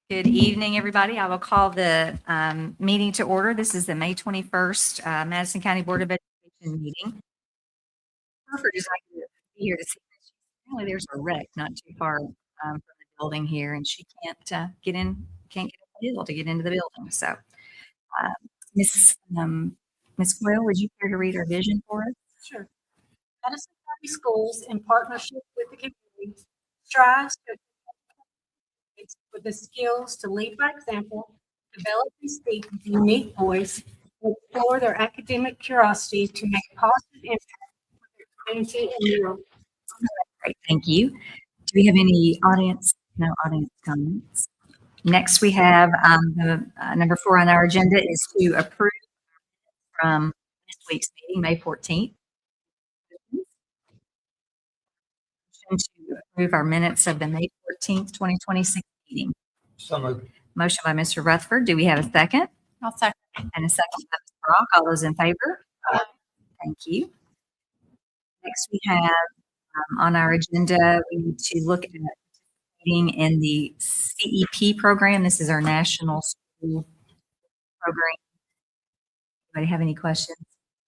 Good evening, everybody. I will call the meeting to order. This is the May 21st Madison County Board of Education meeting. Hereford is not going to be here this evening. Apparently, there's a wreck not too far from the building here, and she can't get in, can't get able to get into the building. So, uh, Miss Quill, would you care to read our vision for us? Sure. Madison County Schools, in partnership with the community, strives to with the skills to lead by example, develop and speak with a unique voice, and explore their academic curiosity to make a positive impact on their community and the world. Great, thank you. Do we have any audience? No audience comments. Next, we have the number 4 on our agenda is to approve from this week's meeting, May 14th. To approve our minutes of the May 14th, 2026 meeting. So moved. Motion by Mr. Rutherford. Do we have a second? I'll second. And a second by Ms. Brock. All those in favor? Thank you. Next, we have on our agenda, we need to look at participating in the CEP program. This is our national school program. Anybody have any questions?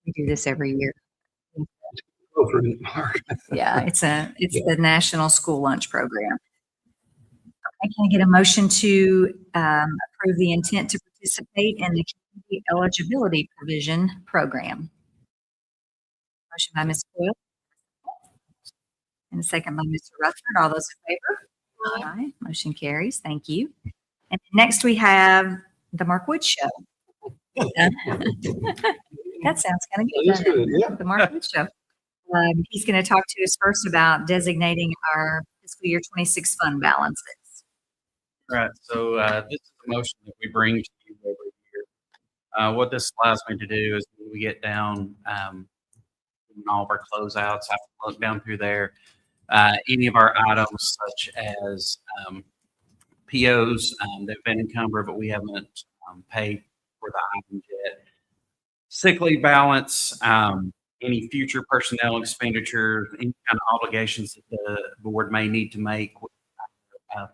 We do this every year. Go for it, Mark. Yeah, it's the National School Lunch Program. Okay, can I get a motion to approve the intent to participate in the Community Eligibility Provision Program? Motion by Ms. Coyle. And a second by Mr. Rutherford. All those in favor? Aye. Motion carries. Thank you. And next we have the Mark Wood Show. That sounds kind of good. That is doesn't it? good, yeah. The Mark Wood Show. He's going to talk to us first about designating our fiscal year 26 fund balances. Right. So this is a motion that we bring to you every year. What this allows me to do is when we get down in all of our closeouts, I have to look down through there. Any of our items such as POs that have been encumbered, but we haven't paid for the items yet. Sick leave balance, any future personnel expenditures, any kind of obligations that the board may need to make with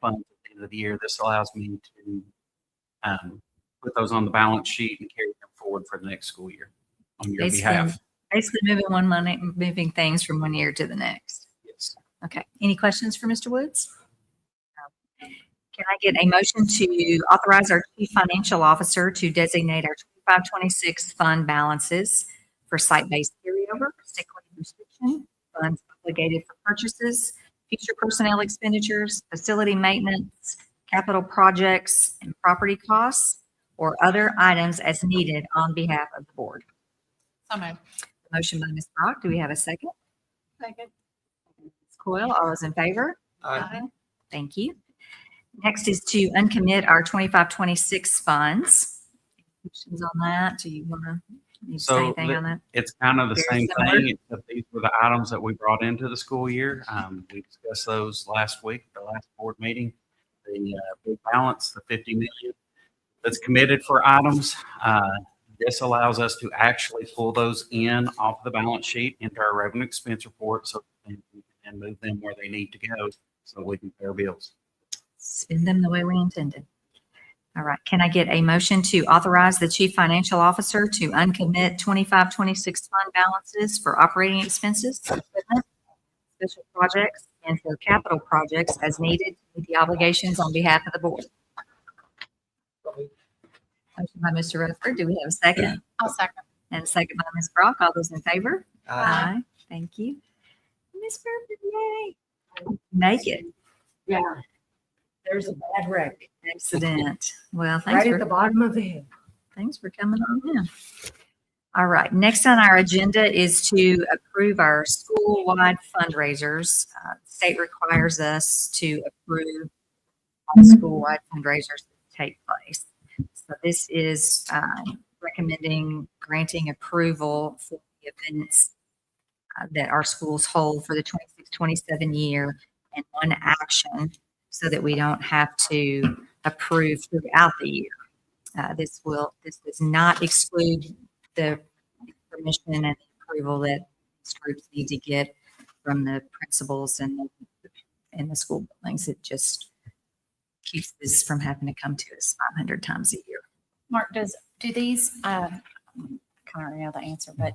funds at the end of the year. This allows me to put those on the balance sheet and carry them forward for the next school year on your behalf. Basically moving things from one year to the next. Yes. Okay. Any questions for Mr. Woods? Can I get a motion to authorize our chief financial officer to designate our 25-26 fund balances for site-based carryover, sick leave restriction, funds obligated for purchases, future personnel expenditures, facility maintenance, capital projects, and property costs, or other items as needed on behalf of the board? So moved. Motion by Ms. Brock. Do we have a second? Second. Ms. Coyle, all those in favor? Aye. Thank you. Next is to uncommit our 25-26 funds. Questions on that? Do you want to say anything on that? It's kind of the Very same similar. thing, except these were the items that we brought into the school year. We discussed those last week, the last board meeting. The big balance, the 50 million that's committed for items. This allows us to actually pull those in off the balance sheet into our revenue expense report so we can move them where they need to go so we can pay our bills. Spend them the way we intended. All right. Can I get a motion to authorize the chief financial officer to uncommit 25-26 fund balances for operating expenses, equipment, special projects, and for capital projects as needed to meet the obligations on behalf of the board? Motion by Mr. Rutherford. Do we have a second? I'll second. And a second by Ms. Brock. All those in favor? Aye. Thank you. Ms. Rutherford, yay. Make it. Yeah, there's a bad wreck Accident. Well, right thanks at the bottom of the hill. Thanks for coming on in. All right. Next on our agenda is to approve our school-wide fundraisers. State requires us to approve all school-wide fundraisers that take place. So this is recommending granting approval for the events that our schools hold for the 26-27 year and one action so that we don't have to approve throughout the year. This does not exclude the permission and the approval that these groups need to get from the principals and the school buildings. It just keeps this from having to come to us 500 times a year. Mark, do these, kind of already know the answer, but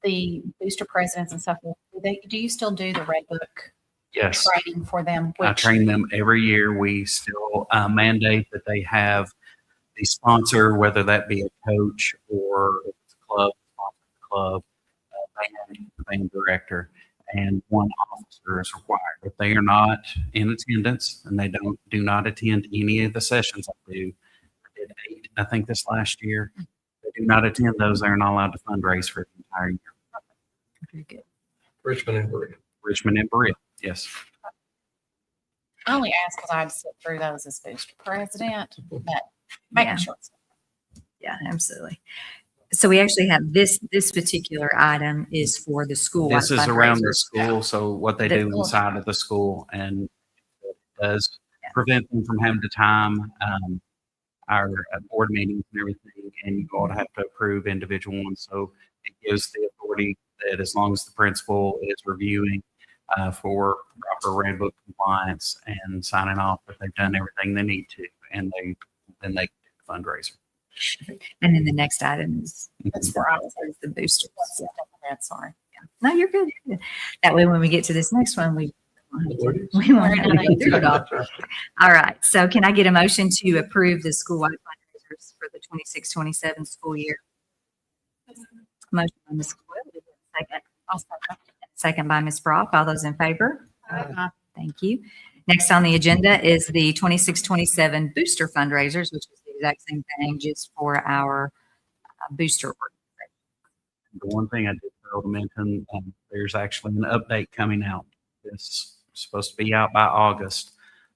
the booster presidents and stuff, do you still do the Red Book Yes. training for them? I train them every year. We still mandate that they have the sponsor, whether that be a coach or if it's a club, band director, and one officer is required. If they are not in attendance and they do not attend any of the sessions I did 8, I think, this last year. They do not attend those. They're not allowed to fundraise for the entire year. Very good. Richmond and Berea. Richmond and Berea, yes. I only ask because I had to sit through those as booster president, but Yeah. making sure. Yeah, absolutely. So we actually have this particular item is for the school. This is around the school, so what they The- do inside of the school, and it does prevent them from having to time our board meetings and everything, and you all have to approve individual ones. So it gives the authority that as long as the principal is reviewing for proper Red Book compliance and signing off that they've done everything they need to, and then they do the fundraiser. And then the next item is That's where I was. the boosters. Sorry. No, you're good. You're good. That way, when we get to this next one, we won't have to go through it all. All right. So can I get a motion to approve the school-wide fundraisers for the 26-27 school year? Motion by Ms. Coyle. Do we have a second? I'll start. Second by Ms. Brock. All those in favor? Thank you. Next on the agenda is the 26-27 booster fundraisers, which is the exact same thing, just for our booster work. The one thing I did fail to mention, there's actually an update coming out. It's supposed to be out by August,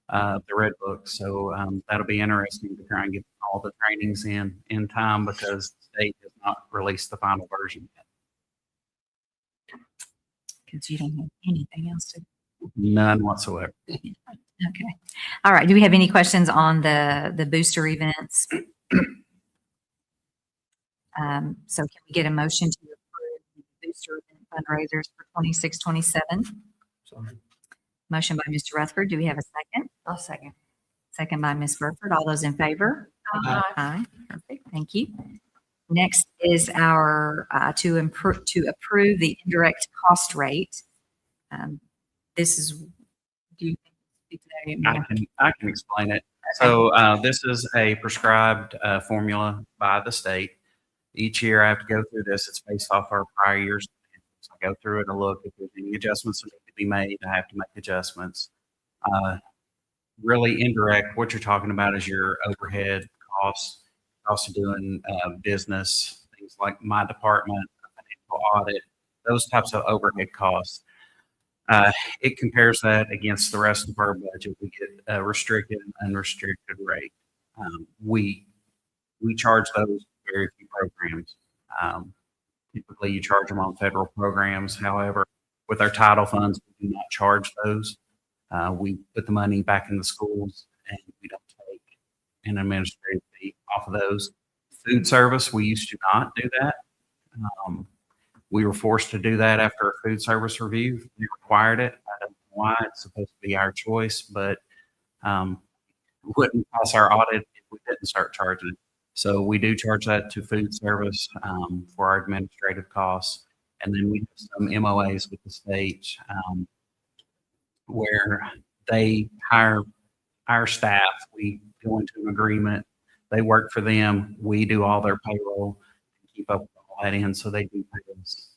the Red Book. So that'll be interesting to try and get all the trainings in time because the state has not released the final version yet. Because you don't have anything else to. None whatsoever. Okay. All right. Do we have any questions on the booster events? So can we get a motion to approve the booster event fundraisers for 26-27? Motion by Mr. Rutherford. Do we have a second? I'll second. Second by Ms. Burford. All those in favor? Aye. Perfect. Thank you. Next is our to approve the indirect cost rate. This is. Do you speak to that anymore? I can explain it. So this is a prescribed formula by the state. Each year I have to go through this. It's based off our prior years. So I go through it and look if there's any adjustments that need to be made. I have to make adjustments. Really indirect, what you're talking about is your overhead costs, cost of doing business, things like my department, financial audit, those types of overhead costs. It compares that against the rest of our budget. We get a restricted and unrestricted rate. We charge those very few programs. Typically, you charge them on federal programs. However, with our title funds, we do not charge those. We put the money back in the schools, and we don't take an administrative fee off of those. Food service, we used to not do that. We were forced to do that after a food service review. We required it. I don't know why. It's supposed to be our choice, but wouldn't pass our audit if we didn't start charging it. So we do charge that to food service for our administrative costs. And then we have some MOAs with the state where they hire our staff. We go into an agreement. They work for them. We do all their payroll, keep up with all that in. So they do pay us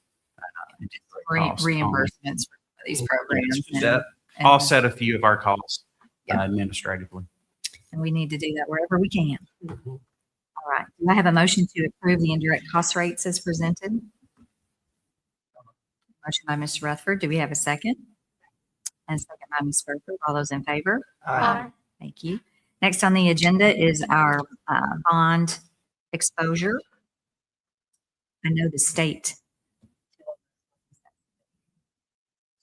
Reimbursements for these programs. That offset a few of our costs administratively. And we need to do that wherever we can. All right. Do I have a motion to approve the indirect cost rates as presented? Motion by Mr. Rutherford. Do we have a second? And second by Ms. Burford. All those in favor? Thank you. Next on the agenda is our bond exposure. I know the state.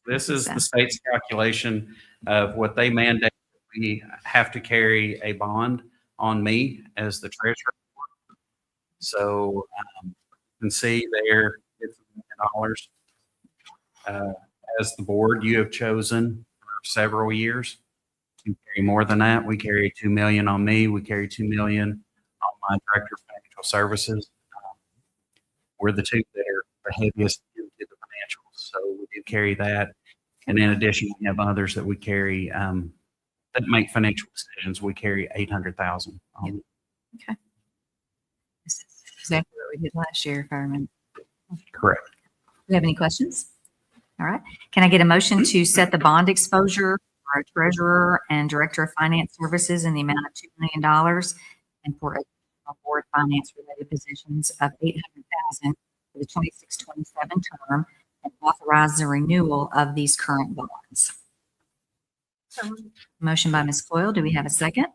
This is the state's calculation of what they mandate. We have to carry a bond on me as the treasurer. So you can see there, it's $1 million. As the board, you have chosen for several years to carry more than that. We carry 2 million on me. We carry 2 million on my director of financial services. We're the two that are the heaviest into the financials. So we do carry that. And in addition, we have others that we carry that make financial decisions. We carry 800,000 on. This is exactly what we did last year, if I remember. Correct. Do you have any questions? All right. Can I get a motion to set the bond exposure for our treasurer and director of finance services in the amount of $2 million and for additional board finance related positions of $800,000 for the 26-27 term and authorize the renewal of these current bonds? So Motion by Ms. Coyle. Do we have a second?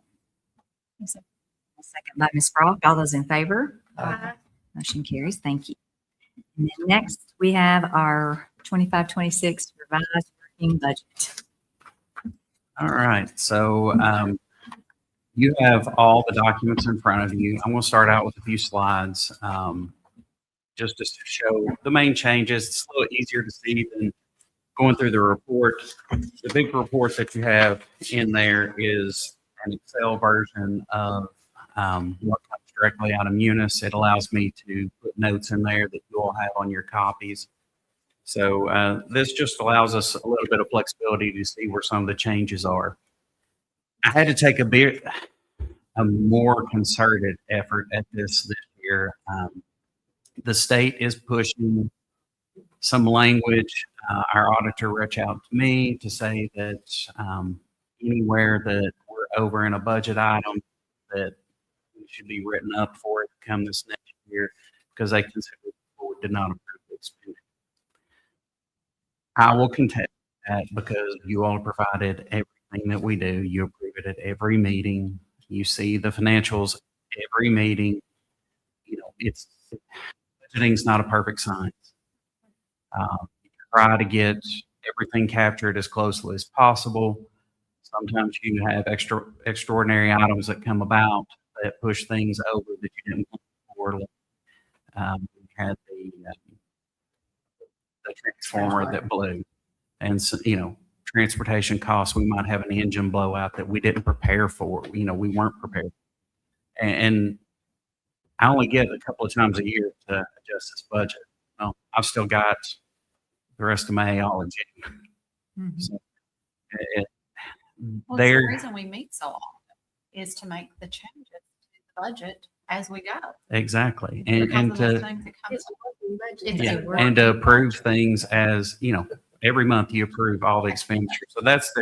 A second by Ms. Frost. All those in favor? Aye. Motion carries. Thank you. And then next, we have our 25-26 revised working budget. All right. So you have all the documents in front of you. I'm going to start out with a few slides just to show the main changes. It's a little easier to see than going through the report. The big report that you have in there is an Excel version of what comes directly out of Munis. It allows me to put notes in there that you all have on your copies. So this just allows us a little bit of flexibility to see where some of the changes are. I had to take a more concerted effort at this year. The state is pushing some language. Our auditor reached out to me to say that anywhere that we're over in a budget item that we should be written up for it to come this next year because they consider the board did not approve the expenditure. I will contest that because you all provided everything that we do. You approve it at every meeting. You see the financials every meeting. You know, budgeting's not a perfect science. Try to get everything captured as closely as possible. Sometimes you have extraordinary items that come about that push things over that you didn't plan for. We had the transformer that blew, and so, you know, transportation costs. We might have an engine blowout that we didn't prepare for. You know, we weren't prepared, and I only get a couple of times a year to adjust this budget. Well, I've still got the rest of May, all of June. Mhm. So Well, it's there, the reason we meet so often is to make the changes to the budget as we go. exactly, Because and of those to things that come it's a working budget. It's yeah, a working and to approve budget. things as you know, every month you approve all the expenditures. So that's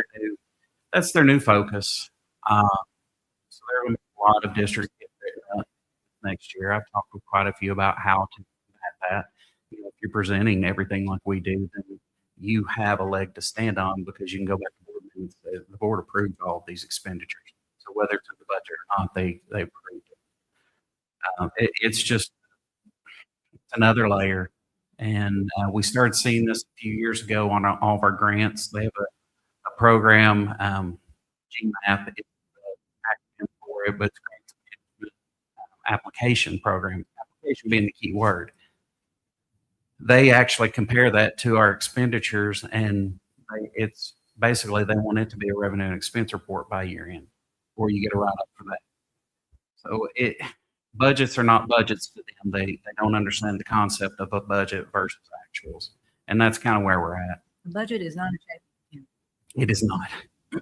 their new focus. So there will be a lot of districts get written up next year. I've talked with quite a few about how to have that. You know, if you're presenting everything like we do, then you have a leg to stand on because you can go back to the board and say the board approved all of these expenditures. So whether it's in the budget or not, they approved it. It's just another layer. And we started seeing this a few years ago on all of our grants. They have a program, GMAP, is the acronym for it, but it's grants management application program. Application being the key word. They actually compare that to our expenditures, and it's basically they want it to be a revenue and expense report by year end, or you get a write up for that. So budgets are not budgets to them. They don't understand the concept of a budget versus actuals, and that's kind of where we're at. The budget is not a check. It is not.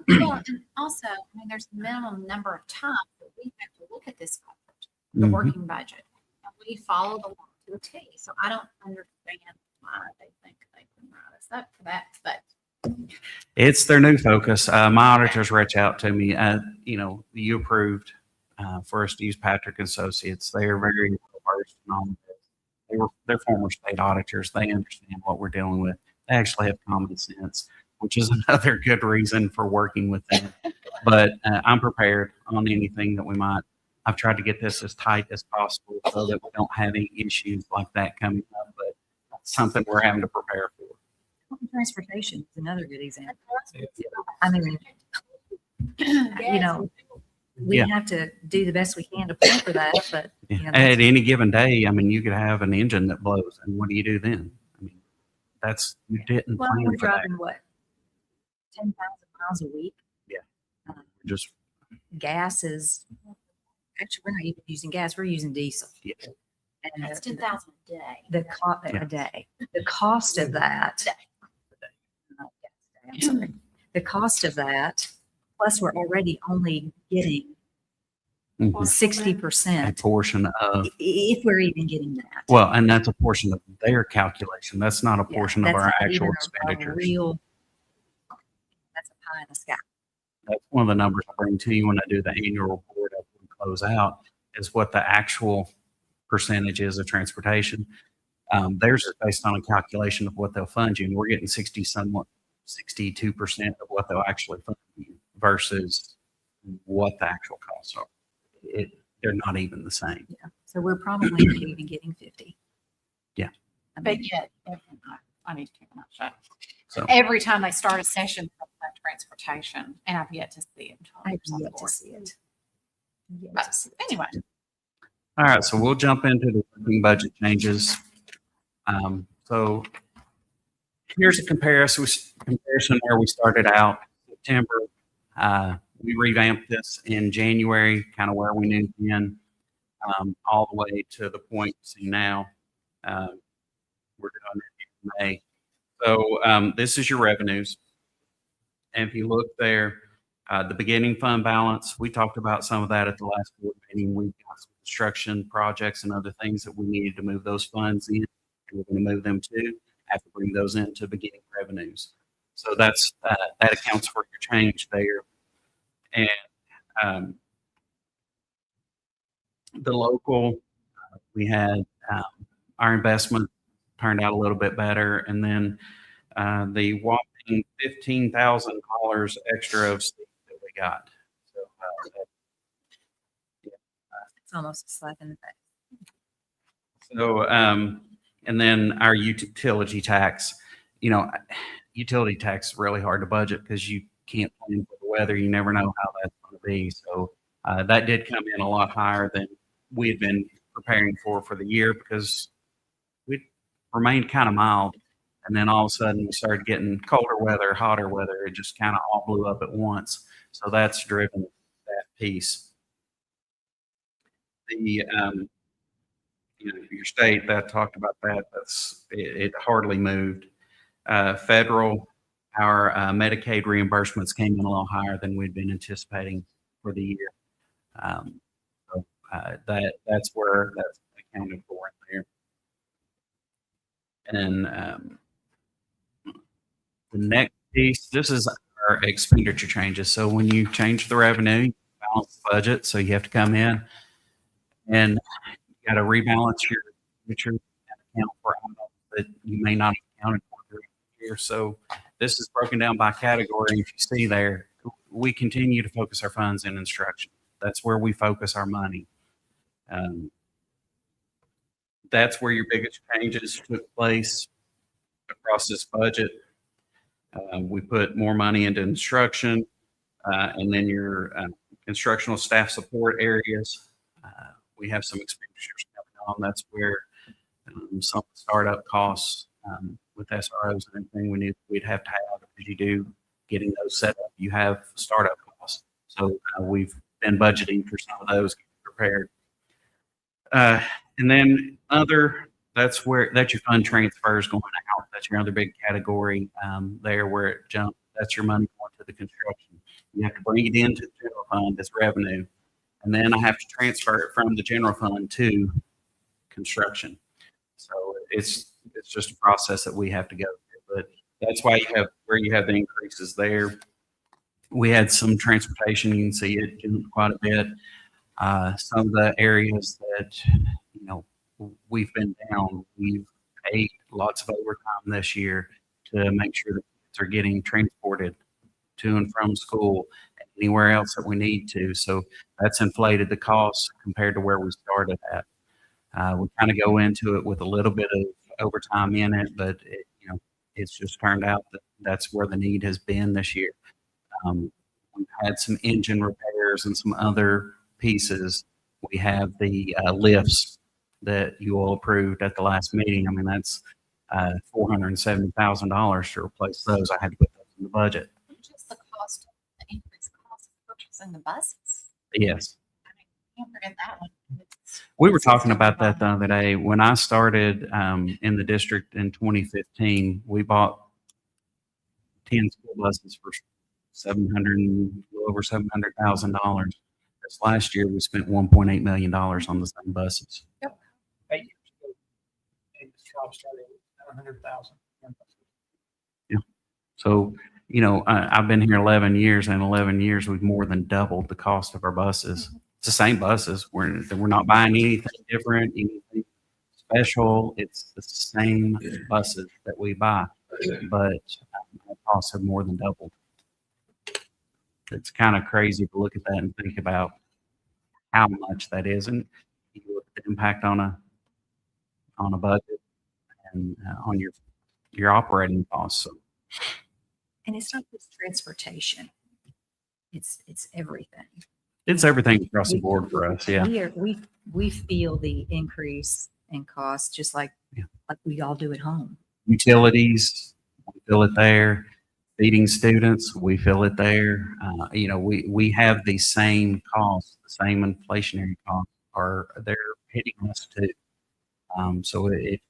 Well, and also, I mean, there's a minimum number of times that we have to look at this budget, the Mhm. working budget, and we follow the law to a T. So I don't understand why they think they can write us up for that, but It's their new focus. My auditors reach out to me. You know, you approved for us to use Patrick and Associates. They are very well versed in all of this. They're former state auditors. They understand what we're dealing with. They actually have common sense, which is another good reason for working with them. But I'm prepared on anything that we might. I've tried to get this as tight as possible so that we don't have any issues like that coming up. But that's something we're having to prepare for. Transportation is another good example. I mean, you know, we Yeah. have to do the best we can to plan for that, but you know, At that's- any given day, I mean, you could have an engine that blows, and what do you do then? I mean, you didn't well, plan we're for that. driving what, 10,000 miles a week? Yeah. just, Gas is, actually, we're not even using gas, we're using diesel. yeah. And That's 10,000 a day. a day. The cost of that. I'm sorry. The cost of that, plus we're already only getting Mhm. 60%, A portion of, if we're even getting that. well, and that's a portion of their calculation. That's not a Yeah, portion of that's our not actual even a expenditures. real, that's a pie in the sky. That's one of the numbers I bring to you when I do the annual report after we close out, is what the actual percentage is of transportation. Theirs is based on a calculation of what they'll fund you, and we're getting 62% of what they'll actually fund you versus what the actual costs are. They're not even the same. Yeah. So we're probably not even getting 50. Yeah. I But mean, yet, I need to keep my mouth shut. So- Every time they start a session of that transportation, and I've yet to see it. until I've it's on the yet to board. see it. Yet to But see it. anyway, All right, so we'll jump into the working budget changes. So here's a comparison where we started out September. We revamped this in January, kind of where we knew then, all the way to the point you see now. We're doing it in May. So this is your revenues. And if you look there, the beginning fund balance, we talked about some of that at the last board meeting. We've got some construction projects and other things that we needed to move those funds in. And we're going to move them to, have to bring those into beginning revenues. So that's that accounts for your change there. And the local, we had our investment turned out a little bit better. And then the whopping $15,000 extra of sleep that we got. So It's almost a slap in the face. So, and then our utility tax, utility tax is really hard to budget because you can't plan for the weather. You never know how that's going to be. So that did come in a lot higher than we had been preparing for the year because we remained kind of mild. And then all of a sudden we started getting colder weather, hotter weather. It just kind of all blew up at once. So that's driven that piece. The your state that talked about that. It hardly moved. Federal, our Medicaid reimbursements came in a little higher than we'd been anticipating for the year. So that's where that's accounted for in there. And the next piece, this is our expenditure changes. So when you change the revenue, you balance the budget. So you have to come in and you got to rebalance your expenditure and account for items that you may not have accounted for during the year. So this is broken down by category. If you see there, we continue to focus our funds in instruction. That's where we focus our money. That's where your biggest changes took place across this budget. We put more money into instruction, and then your instructional staff support areas. We have some expenditures coming on. That's where some startup costs with SROs and everything we'd have to have because you do getting those set up. You have startup costs, so we've been budgeting for some of those, prepared. And then that's your fund transfers going out. That's your other big category there where it jumped. That's your money going to the construction. You have to bring it into the general fund as revenue. And then I have to transfer it from the general fund to construction. So it's just a process that we have to go through. But that's why you have the increases there. We had some transportation. You can see it jumped quite a bit. Some of the areas that, we've been down, we've paid lots of overtime this year to make sure that kids are getting transported to and from school and anywhere else that we need to. So that's inflated the costs compared to where we started at. We kind of go into it with a little bit of overtime in it, but it's just turned out that that's where the need has been this year. We've had some engine repairs and some other pieces. We have the lifts that you all approved at the last meeting. I mean, that's $470,000 to replace those. I had to put those in the budget. just the cost, the increased cost of purchasing And the buses. Yes. Can't forget that one. We were talking about that the other day. When I started in the district in 2015, we bought 10 school buses for 700, over $700,000. This last year, we spent $1.8 million on the same buses. 8 years ago, and this job started with 700,000. So, you know, I've been here 11 years, and in 11 years, we've more than doubled the cost of our buses. It's the same buses. We're not buying anything different, anything special. It's the same buses that we buy, but the costs have more than doubled. It's kind of crazy to look at that and think about how much that is, and you look at the impact on a budget and on your operating costs. So, And it's not just transportation. It's everything. it's everything across the board for us. Yeah. We feel the increase in cost just like we all do at home. Utilities, we feel it there. Feeding students, we feel it there. You know, we have the same costs, the same inflationary costs they're hitting us too. So it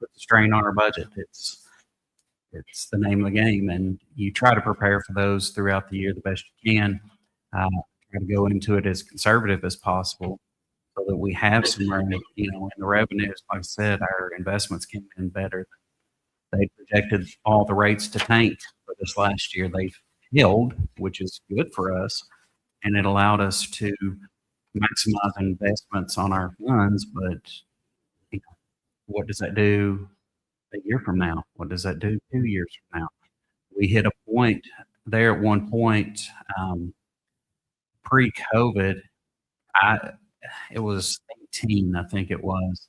puts a strain on our budget. It's the name of the game, and you try to prepare for those throughout the year the best you can. Try to go into it as conservative as possible, so that we have some money, you know, in the revenues. Like I said, our investments came in better. They projected all the rates to tank for this last year. They've held, which is good for us, and it allowed us to maximize investments on our funds. But you know, what does that do a year from now? What does that do 2 years from now? We hit a point there at one point, pre-COVID. It was 18, I think it was.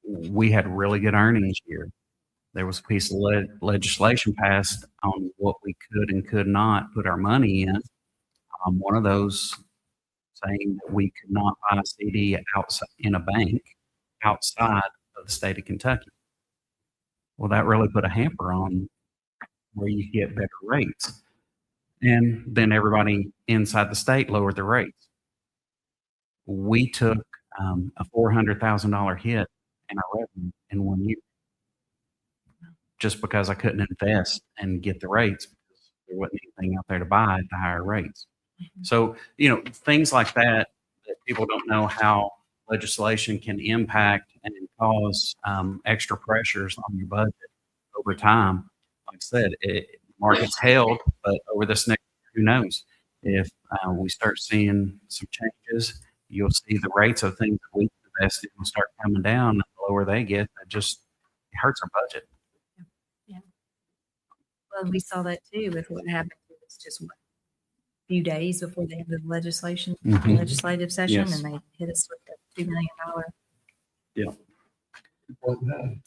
We had really good earnings year. There was a piece of legislation passed on what we could and could not put our money in. One of those saying that we could not buy a CD outside in a bank outside of the state of Kentucky. Well, that really put a hamper on where you get better rates. And then everybody inside the state lowered their rates. We took a $400,000 hit in our revenue in 1 year, just because I couldn't invest and get the rates because there wasn't anything out there to buy at the higher rates. So, you know, things like that people don't know how legislation can impact and cause extra pressures on your budget over time. Like I said, market's held, but over this next, who knows? If we start seeing some changes, you'll see the rates of things that we invested will start coming down. And the lower they get, it hurts our budget. Well, we saw that too with what happened. It was just a few days before they had the legislative session, Yes. and they hit us with the $2 million. Yeah. 2.9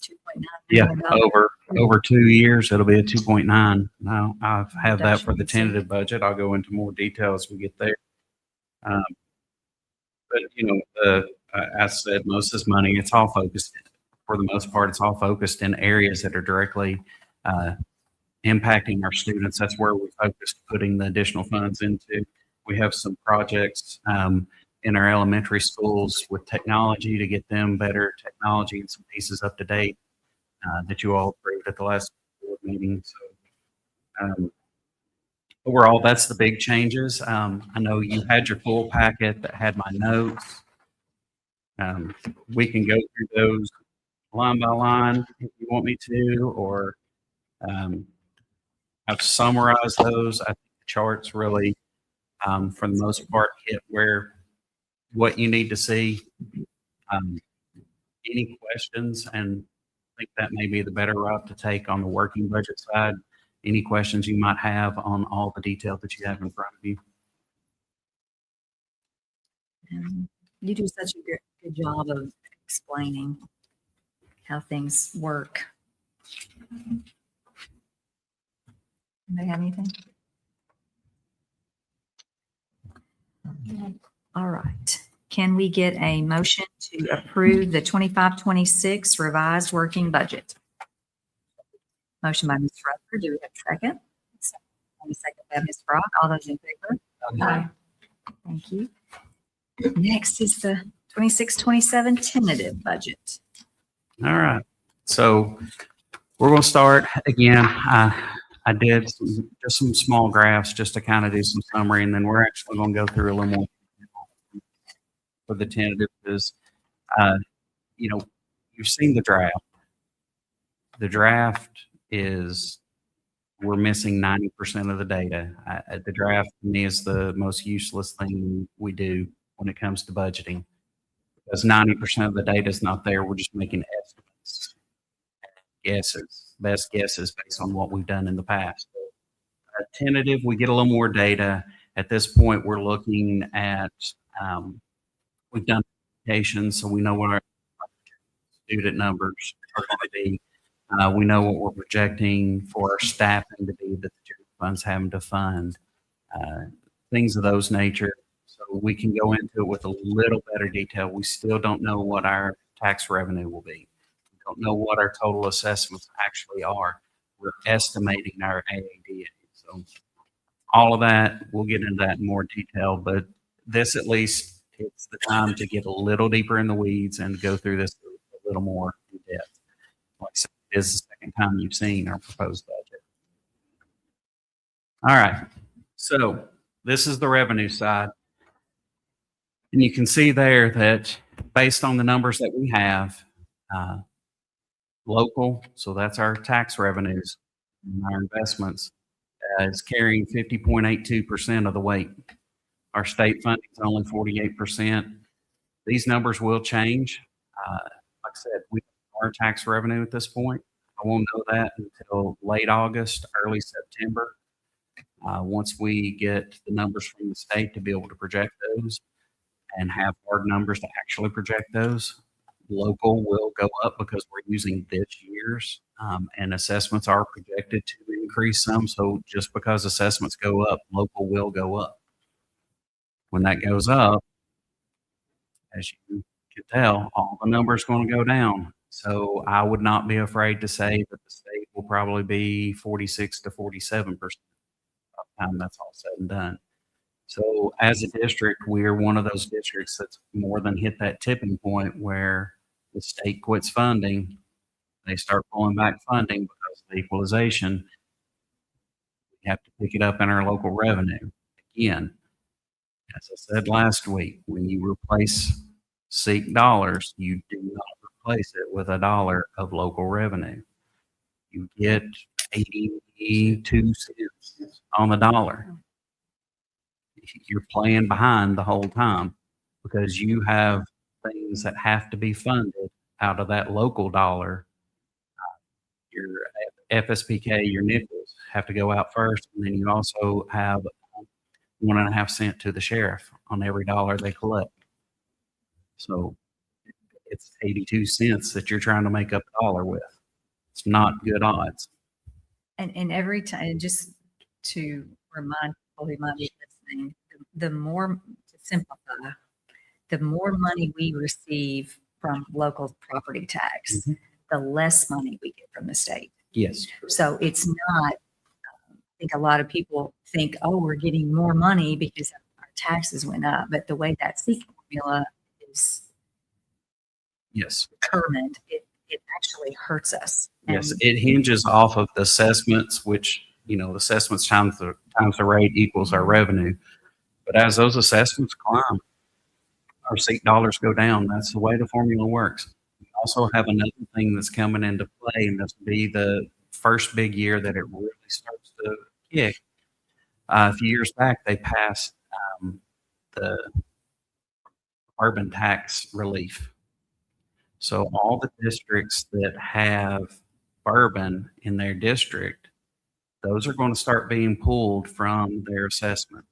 Yeah, million dollars. over 2 years, it'll be a 2.9. Now I have that for the Reduction. tentative budget. I'll go into more detail as we get there. But you know, I said most of this money, it's all focused for the most part. It's all focused in areas that are directly impacting our students. That's where we focused putting the additional funds into. We have some projects in our elementary schools with technology to get them better technology and some pieces up to date that you all approved at the last board meeting. So overall, that's the big changes. I know you had your full packet that had my notes. We can go through those line by line if you want me to, or I've summarized those. I think the charts really, for the most part, hit what you need to see. Any questions? And I think that may be the better route to take on the working budget side. Any questions you might have on all the detail that you have in front of you? You do such a good job of explaining how things work. Do they have anything? All right. Can we get a motion to approve the 25-26 revised working budget? Motion by Ms. Rutherford. Do we have a second? And a second by Ms. Brock. All those in favor? Aye. Thank you. Next is the 26-27 tentative budget. All right. So we're going to start again. I did just some small graphs just to kind of do some summary, and then we're actually going to go through a little more for the tentative because, you've seen the draft. The draft is we're missing 90% of the data. The draft to me is the most useless thing we do when it comes to budgeting because 90% of the data is not there. We're just making estimates, guesses, best guesses based on what we've done in the past. Tentative, we get a little more data. At this point, we're looking at, we've done applications, so we know what our student numbers are going to be. We know what we're projecting for our staffing to be that the general fund's having to fund, things of those nature. So we can go into it with a little better detail. We still don't know what our tax revenue will be. We don't know what our total assessments actually are. We're estimating our AADA. So all of that, we'll get into that in more detail, but this at least it's the time to get a little deeper in the weeds and go through this a little more in depth. Like I said, it is the second time you've seen our proposed budget. All right, so this is the revenue side. And you can see there that based on the numbers that we have, local, so that's our tax revenues and our investments, is carrying 50.82% of the weight. Our state funding is only 48%. These numbers will change. Like I said, we are tax revenue at this point. I won't know that until late August, early September. Once we get the numbers from the state to be able to project those and have hard numbers to actually project those, local will go up because we're using this year's, and assessments are projected to increase some. So just because assessments go up, local will go up. When that goes up, as you can tell, all the numbers going to go down. So I would not be afraid to say that the state will probably be 46 to 47% by the time that's all said and done. So as a district, we're one of those districts that's more than hit that tipping point where the state quits funding. They start pulling back funding because of the equalization. We have to pick it up in our local revenue. Again, as I said last week, when you replace SEEK dollars, you do not replace it with a dollar of local revenue. You get 82 cents on the dollar. You're playing behind the whole time because you have things that have to be funded out of that local dollar. Your FSPK, your nickels have to go out first, and then you also have 1.5 cents to the sheriff on every dollar they collect. So it's 82 cents that you're trying to make up a dollar with. It's not good odds. And every time, just to remind people who might be listening, the more, to simplify, the more money we receive from local property tax, the less money we get from the state. Yes. So it's not, I think a lot of people think, oh, we're getting more money because our taxes went up. But the way that SEEK formula is determined, it actually hurts us. Yes, it hinges off of the assessments, which, the assessments times the rate equals our revenue. But as those assessments climb, our SEEK dollars go down. That's the way the formula works. We also have another thing that's coming into play, and this will be the first big year that it really starts to kick. A few years back, they passed the urban tax relief. So all the districts that have bourbon in their district, those are going to start being pulled from their assessment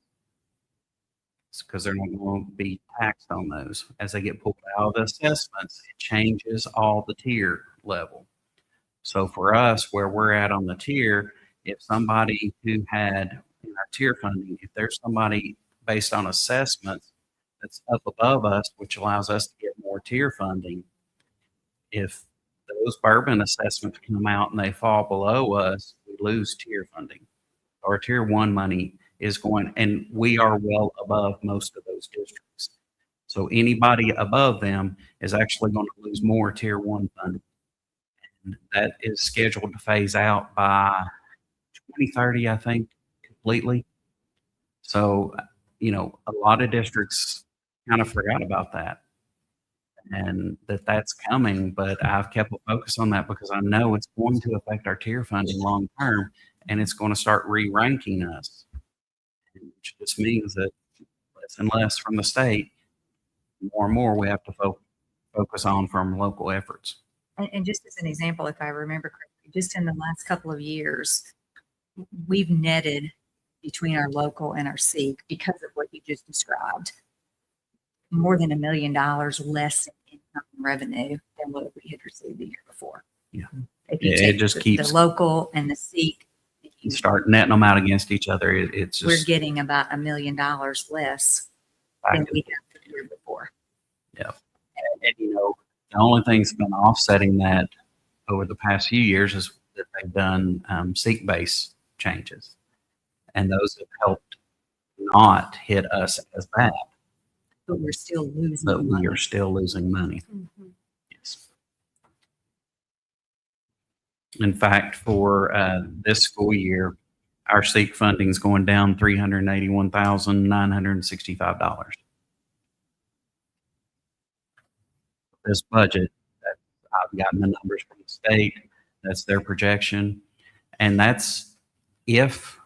because they're not going to be taxed on those. As they get pulled out of the assessments, it changes all the tier level. So for us, where we're at on the tier, if somebody who had in our tier funding, if there's somebody based on assessments that's up above us, which allows us to get more tier funding, if those bourbon assessments come out and they fall below us, we lose tier funding. Our tier one money is going, and we are well above most of those districts. So anybody above them is actually going to lose more tier one funding. And that is scheduled to phase out by 2030, I think, completely. So, a lot of districts kind of forgot about that and that's coming, but I've kept a focus on that because I know it's going to affect our tier funding long term and it's going to start re-ranking us, which just means that less and less from the state, more and more we have to focus on from local efforts. And just as an example, if I remember correctly, just in the last couple of years, we've netted between our local and our SEEK because of what you just described. More than $1 million less in income and revenue than what we had received the year before. Yeah. If you It take just the keeps- local and the SEEK, You start netting them out against each other. It's we're just getting about $1 million less than we have the year before. and the only thing that's been offsetting that over the past few years is that they've done SEEK base changes, and those have helped not hit us as bad. But we're still losing But we money. are still losing money. Yes. In fact, for this school year, our SEEK funding is going down $381,965. This budget, I've gotten the numbers from the state. That's their projection, and that's if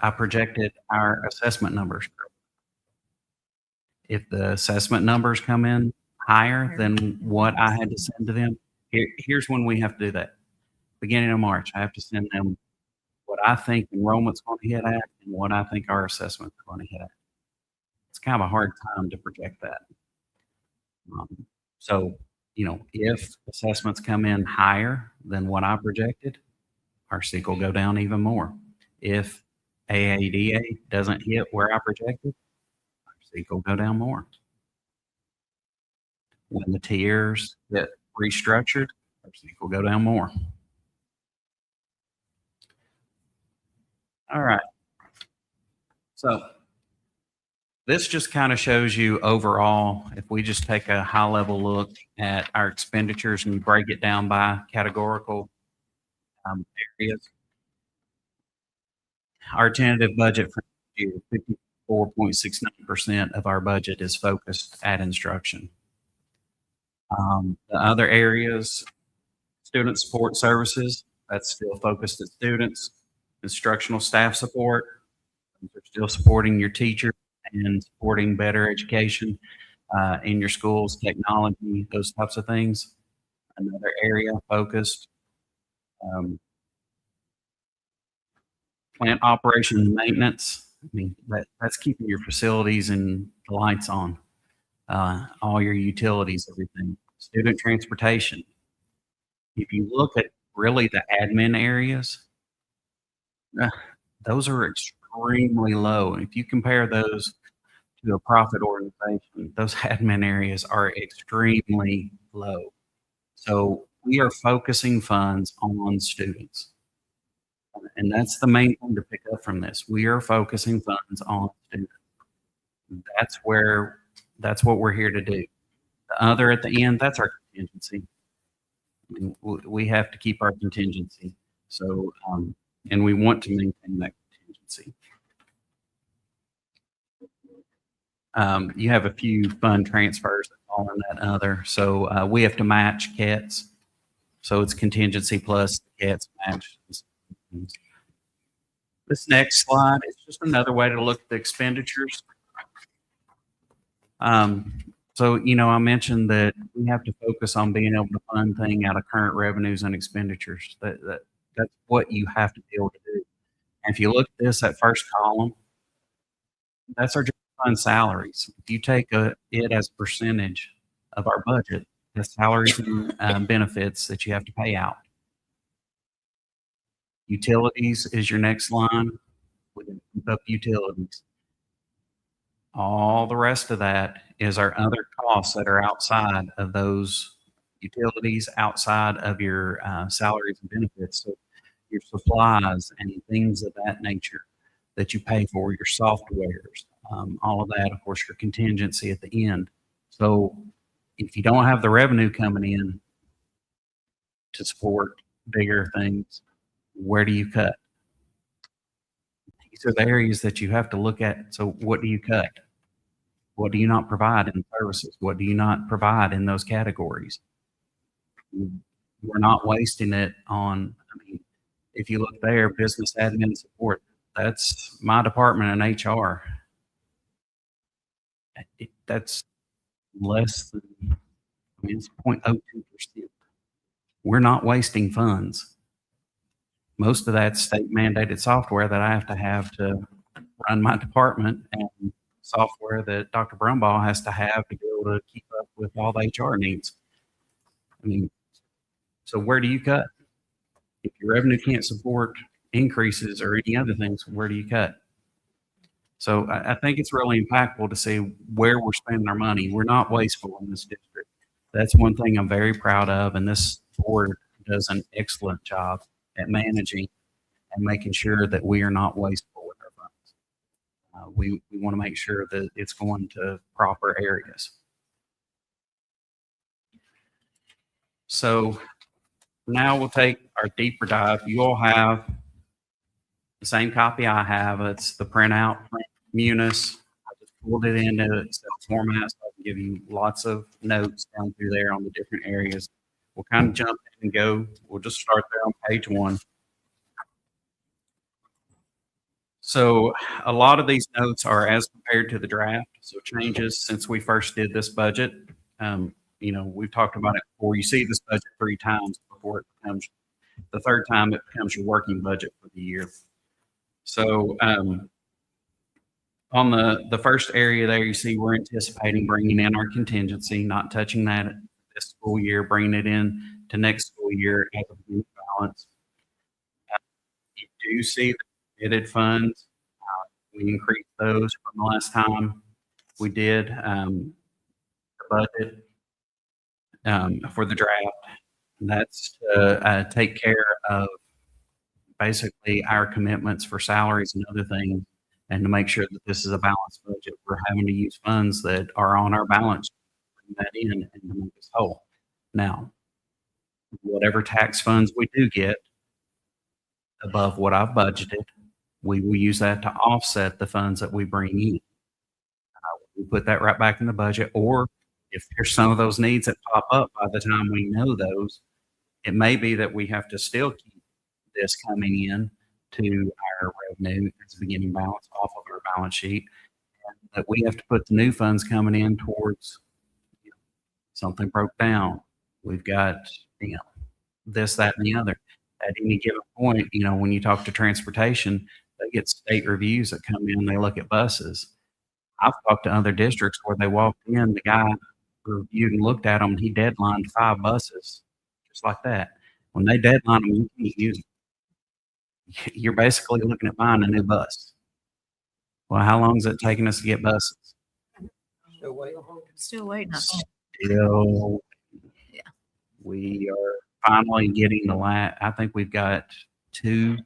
I projected our assessment numbers correctly. If the assessment numbers come in higher than what I had to send to them, here's when we have to do that. Beginning of March, I have to send them what I think enrollment's going to hit at and what I think our assessment's going to hit at. It's kind of a hard time to project that. So, if assessments come in higher than what I projected, our SEEK will go down even more. If AADA doesn't hit where I projected, our SEEK will go down more. When the tiers get restructured, our SEEK will go down more. All right. So this just kind of shows you overall, if we just take a high level look at our expenditures and break it down by categorical areas. Our tentative budget for next year, 54.69% of our budget is focused at instruction. The other areas, student support services, that's still focused at students. Instructional staff support, they're still supporting your teacher and supporting better education in your schools, technology, those types of things. Another area focused. Plant operation and maintenance. I mean, that's keeping your facilities and the lights on, all your utilities, everything. Student transportation. If you look at really the admin areas, those are extremely low. If you compare those to a profit organization, those admin areas are extremely low. So we are focusing funds on students. And that's the main thing to pick up from this. We are focusing funds on students. That's what we're here to do. The other at the end, that's our contingency. I mean, we have to keep our contingency. So, and we want to maintain that contingency. You have a few fund transfers that fall in that other. So we have to match CATs. So it's contingency plus CATs match. This next slide is just another way to look at the expenditures. So, I mentioned that we have to focus on being able to fund things out of current revenues and expenditures. That's what you have to be able to do. And if you look at this, that first column, that's our general fund salaries. If you take it as a percentage of our budget, the salaries and benefits that you have to pay out. Utilities is your next line. We can keep up utilities. All the rest of that is our other costs that are outside of those utilities, outside of your salaries and benefits. So your supplies and things of that nature that you pay for, your softwares, all of that, of course, your contingency at the end. So if you don't have the revenue coming in to support bigger things, where do you cut? These are the areas that you have to look at. So what do you cut? What do you not provide in services? What do you not provide in those categories? We're not wasting it on, I mean, if you look there, business admin support, that's my department in HR. That's less than, I mean, it's 0.02%. We're not wasting funds. Most of that's state mandated software that I have to run my department, and software that Dr. Brumbaugh has to have to be able to keep up with all the HR needs. I mean, so where do you cut? If your revenue can't support increases or any other things, where do you cut? So I think it's really impactful to see where we're spending our money. We're not wasteful in this district. That's one thing I'm very proud of, and this board does an excellent job at managing and making sure that we are not wasteful with our funds. We want to make sure that it's going to proper areas. So now we'll take our deeper dive. You all have the same copy I have. It's the printout, Munis. I just pulled it into Excel format so I can give you lots of notes down through there on the different areas. We'll kind of jump in and go. We'll just start there on page 1. So a lot of these notes are as compared to the draft. So changes since we first did this budget. You know, we've talked about it before. You see this budget 3 times before it becomes the third time it becomes your working budget for the year. So on the first area there, you see we're anticipating bringing in our contingency, not touching that this school year, bringing it in to next school year as a new balance. You do see the committed funds. We increased those from the last time we did the budget for the draft. And that's to take care of basically our commitments for salaries and other things, and to make sure that this is a balanced budget. We're having to use funds that are on our balance sheet, bring that in and to make us whole. Now, whatever tax funds we do get above what I've budgeted, we will use that to offset the funds that we bring in. We put that right back in the budget, or if there's some of those needs that pop up by the time we know those, it may be that we have to still keep this coming in to our revenue as a beginning balance off of our balance sheet, and that we have to put the new funds coming in towards, you know, something broke down. We've got, you know, this, that, and the other. At any given point, you know, when you talk to transportation, they get state reviews that come in, they look at buses. I've talked to other districts where they walked in, the guy reviewed and looked at them, he deadlined 5 buses, just like that. When they deadline them, you can't use them. You're basically looking at buying a new bus. Well, how long is it taking us to get buses? Still waiting. Still waiting. I think. Still, Yeah. we are finally getting the I think we've got 2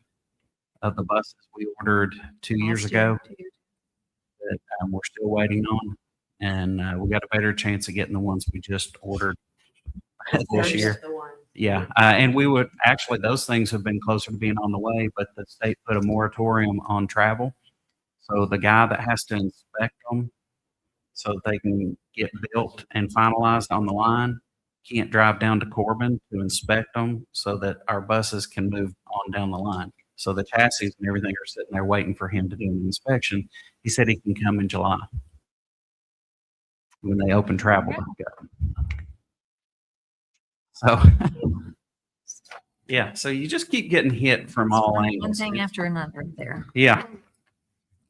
of the buses we ordered 2 years ago that we're still waiting on, and we got a better chance of getting the ones we just ordered this year. Yeah, and we would actually, those things have been closer to being on the way, but the state put a moratorium on travel. So the guy that has to inspect them so they can get built and finalized on the line can't drive down to Corbin to inspect them so that our buses can move on down the line. So the chassis and everything are sitting there waiting for him to do an inspection. He said he can come in July when they open travel back up. So, yeah, so you just keep getting hit from all One angles. thing after another there. Yeah.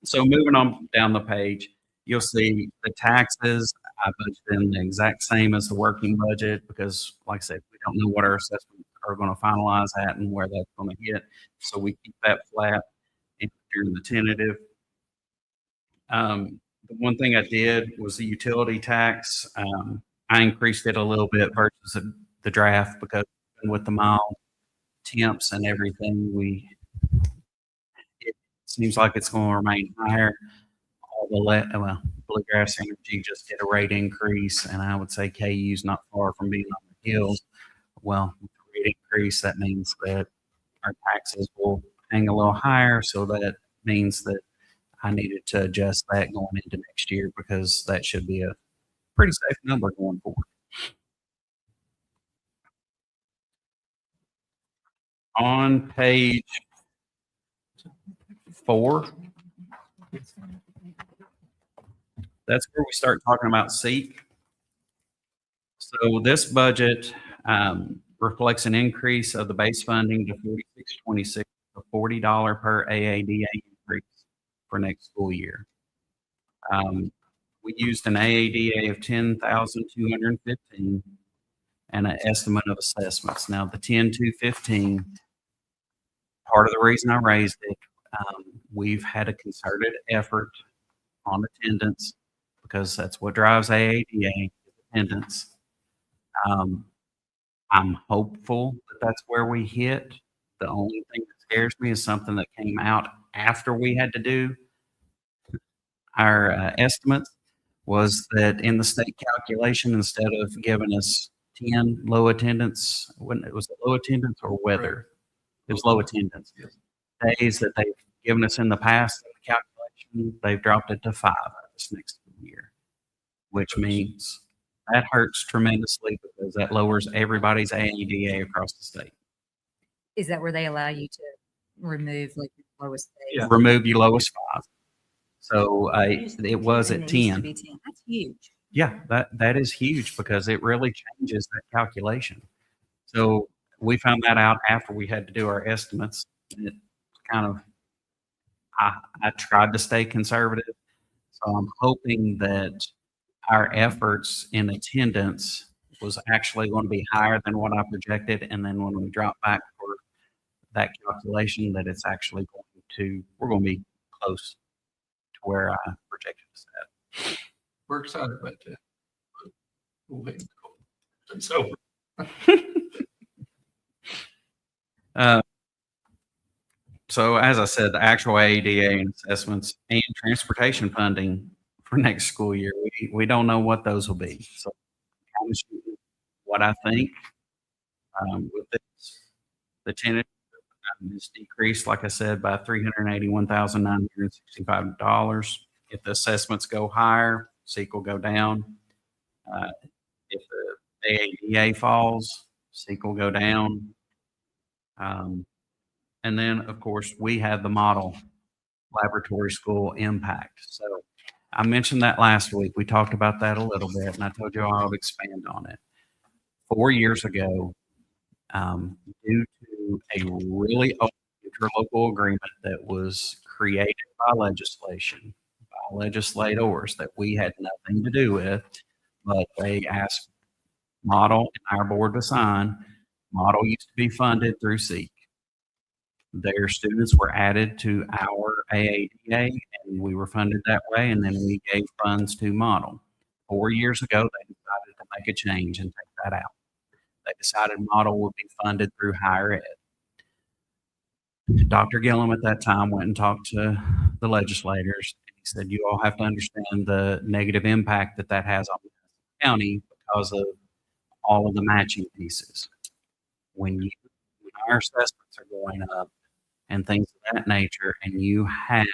So moving on down the page, you'll see the taxes. I budgeted in the exact same as the working budget because, like I said, we don't know what our assessments are going to finalize at and where that's going to hit. So we keep that flat during the tentative. The one thing I did was the utility tax. I increased it a little bit versus the draft because with the mile temps and everything, it seems like it's going to remain higher. All well, Bluegrass Energy just did a rate increase, and I would say KU's not far from being on the heels. Well, with the rate increase, that means that our taxes will hang a little higher. So that means that I needed to adjust that going into next year because that should be a pretty safe number going forward. On page 4, that's where we start talking about SEEK. So this budget reflects an increase of the base funding to 4626, a $40 per AADA increase for next school year. We used an AADA of 10,215 and an estimate of assessments. Now the 10,215, part of the reason I raised it, we've had a concerted effort on attendance because that's what drives AADA, attendance. I'm hopeful that that's where we hit. The only thing that scares me is something that came out after we had to do our estimates, was that in the state calculation, instead of giving us 10 low attendance, when it was the low attendance or weather, it was low attendance days that they've given us in the past, the calculation, they've dropped it to 5 this next year, which means that hurts tremendously because that lowers everybody's AEDA across the state. Is that where they allow you to remove like the lowest days? Yeah. Remove your lowest 5. So it was And at it used to 10. be 10. That's huge. Yeah, that is huge because it really changes that calculation. So we found that out after we had to do our estimates. It kind of, I tried to stay conservative. So I'm hoping that our efforts in attendance was actually going to be higher than what I projected. And then when we drop back for that calculation, that it's actually we're going to be close to where I projected us at. We're excited about that. We'll wait. It's over. So as I said, the actual AEDA and assessments and transportation funding for next school year, we don't know what those will be. So kind of shooting what I think with this, the tenant is decreased, like I said, by $381,965. If the assessments go higher, SEEK will go down. If the AADA falls, SEEK will go down. And then, of course, we have the model laboratory school impact. So I mentioned that last week. We talked about that a little bit, and I told you I'll expand on it. 4 years ago, due to a really old interlocal agreement that was created by legislation, by legislators that we had nothing to do with, but they asked Model and our board to sign. Model used to be funded through SEEK. Their students were added to our AADA, and we were funded that way, and then we gave funds to Model. 4 years ago, they decided to make a change and take that out. They decided Model would be funded through higher ed. Dr. Gillum at that time went and talked to the legislators. He said, you all have to understand the negative impact that that has on the county because of all of the matching pieces. When our assessments are going up and things of that nature, and you have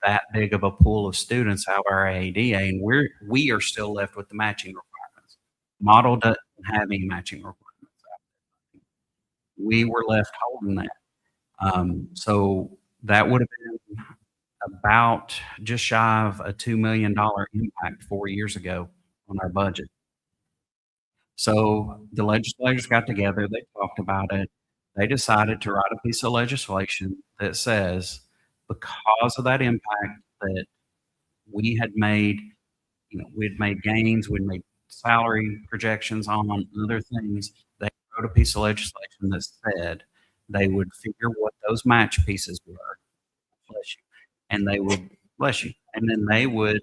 that big of a pool of students out of our AADA, and we are still left with the matching requirements. Model doesn't have any matching requirements. We were left holding that. So that would have been about just shy of a $2 million impact 4 years ago on our budget. So the legislators got together, they talked about it. They decided to write a piece of legislation that says, because of that impact that we had made, we'd made gains, we'd made salary projections on other things, they wrote a piece of legislation that said they would figure what those match pieces were, bless you, and they would, bless you, and then they would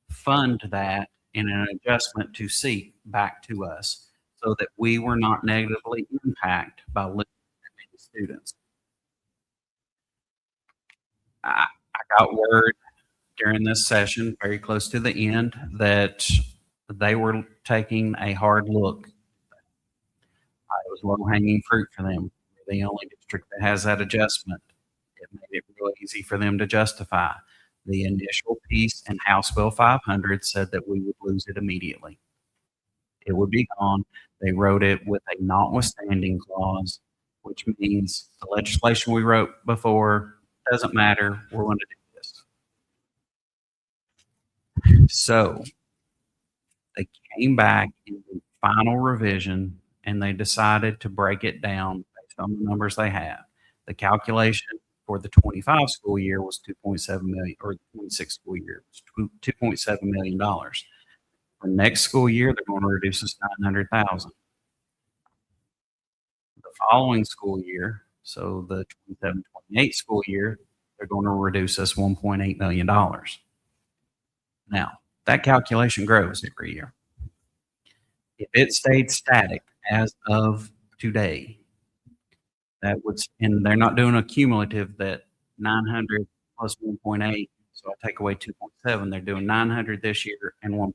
fund that in an adjustment to SEEK back to us so that we were not negatively impacted by losing that students. I got word during this session, very close to the end, that they were taking a hard look. It was low hanging fruit for them. They're the only district that has that adjustment. It made it real easy for them to justify. The initial piece in House Bill 500 said that we would lose it immediately. It would be gone. They wrote it with a notwithstanding clause, which means the legislation we wrote before doesn't matter. We're going to do this. So they came back in the final revision and they decided to break it down based on the numbers they have. The calculation for the 25 school year was 2.7 million, or the 26 school year was $2.7 million. For next school year, they're going to reduce us 900,000. The following school year, so the 27-28 school year, they're going to reduce us $1.8 million. Now, that calculation grows every year. If it stayed static as of today, that would, and they're not doing a cumulative that 900 plus 1.8, so I take away 2.7, they're doing 900 this year and 1.8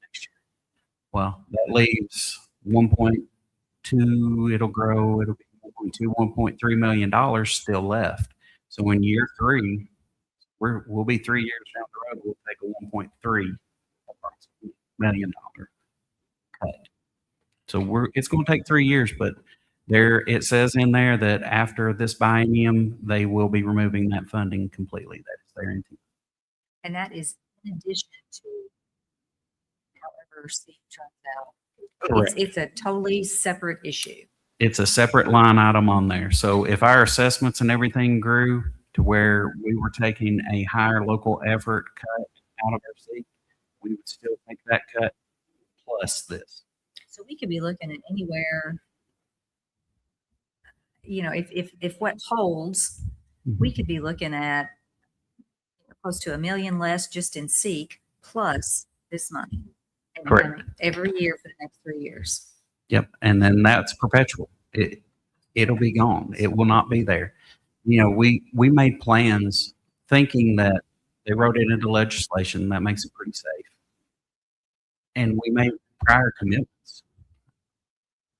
next year. Well, that leaves 1.2, it'll grow, it'll be 1.2, $1.3 million still left. So in year 3, we'll be 3 years down the road, we'll take a $1.3 million cut. So it's going to take 3 years, but it says in there that after this biennium, they will be removing that funding completely. That is their intent. And that is in addition to however Steve turns out. Correct. It's a totally separate issue. It's a separate line item on there. So if our assessments and everything grew to where we were taking a higher local effort cut out of our seat, we would still take that cut plus this. So we could be looking at anywhere, if what holds, we could be looking at close to $1 million less just in SEEK plus this money. And Correct. Every year for the next 3 years. Yep. And then that's perpetual. It'll be gone. It will not be there. We made plans thinking that they wrote it into legislation that makes it pretty safe. And we made prior commitments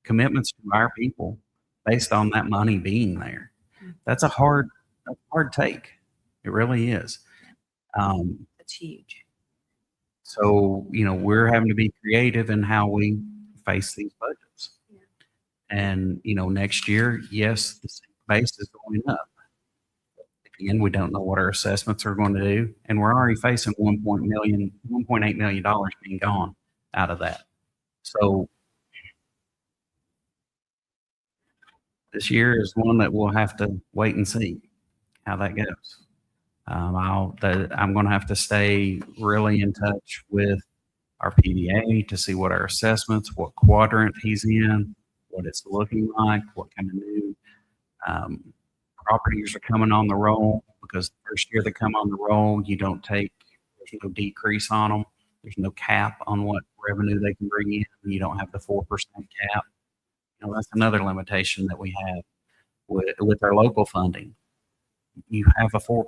to our people based on that money being there. That's a hard take. It really is. That's huge. So, we're having to be creative in how we face these budgets. Yeah. And, next year, yes, the base is going up. Again, we don't know what our assessments are going to do. And we're already facing $1.8 million being gone out of that. So this year is one that we'll have to wait and see how that goes. I'm going to have to stay really in touch with our PDA to see what our assessments, what quadrant he's in, what it's looking like, what kind of new properties are coming on the roll. Because the first year they come on the roll, there's no decrease on them. There's no cap on what revenue they can bring in. You don't have the 4% cap. That's another limitation that we have with our local funding. You have a 4%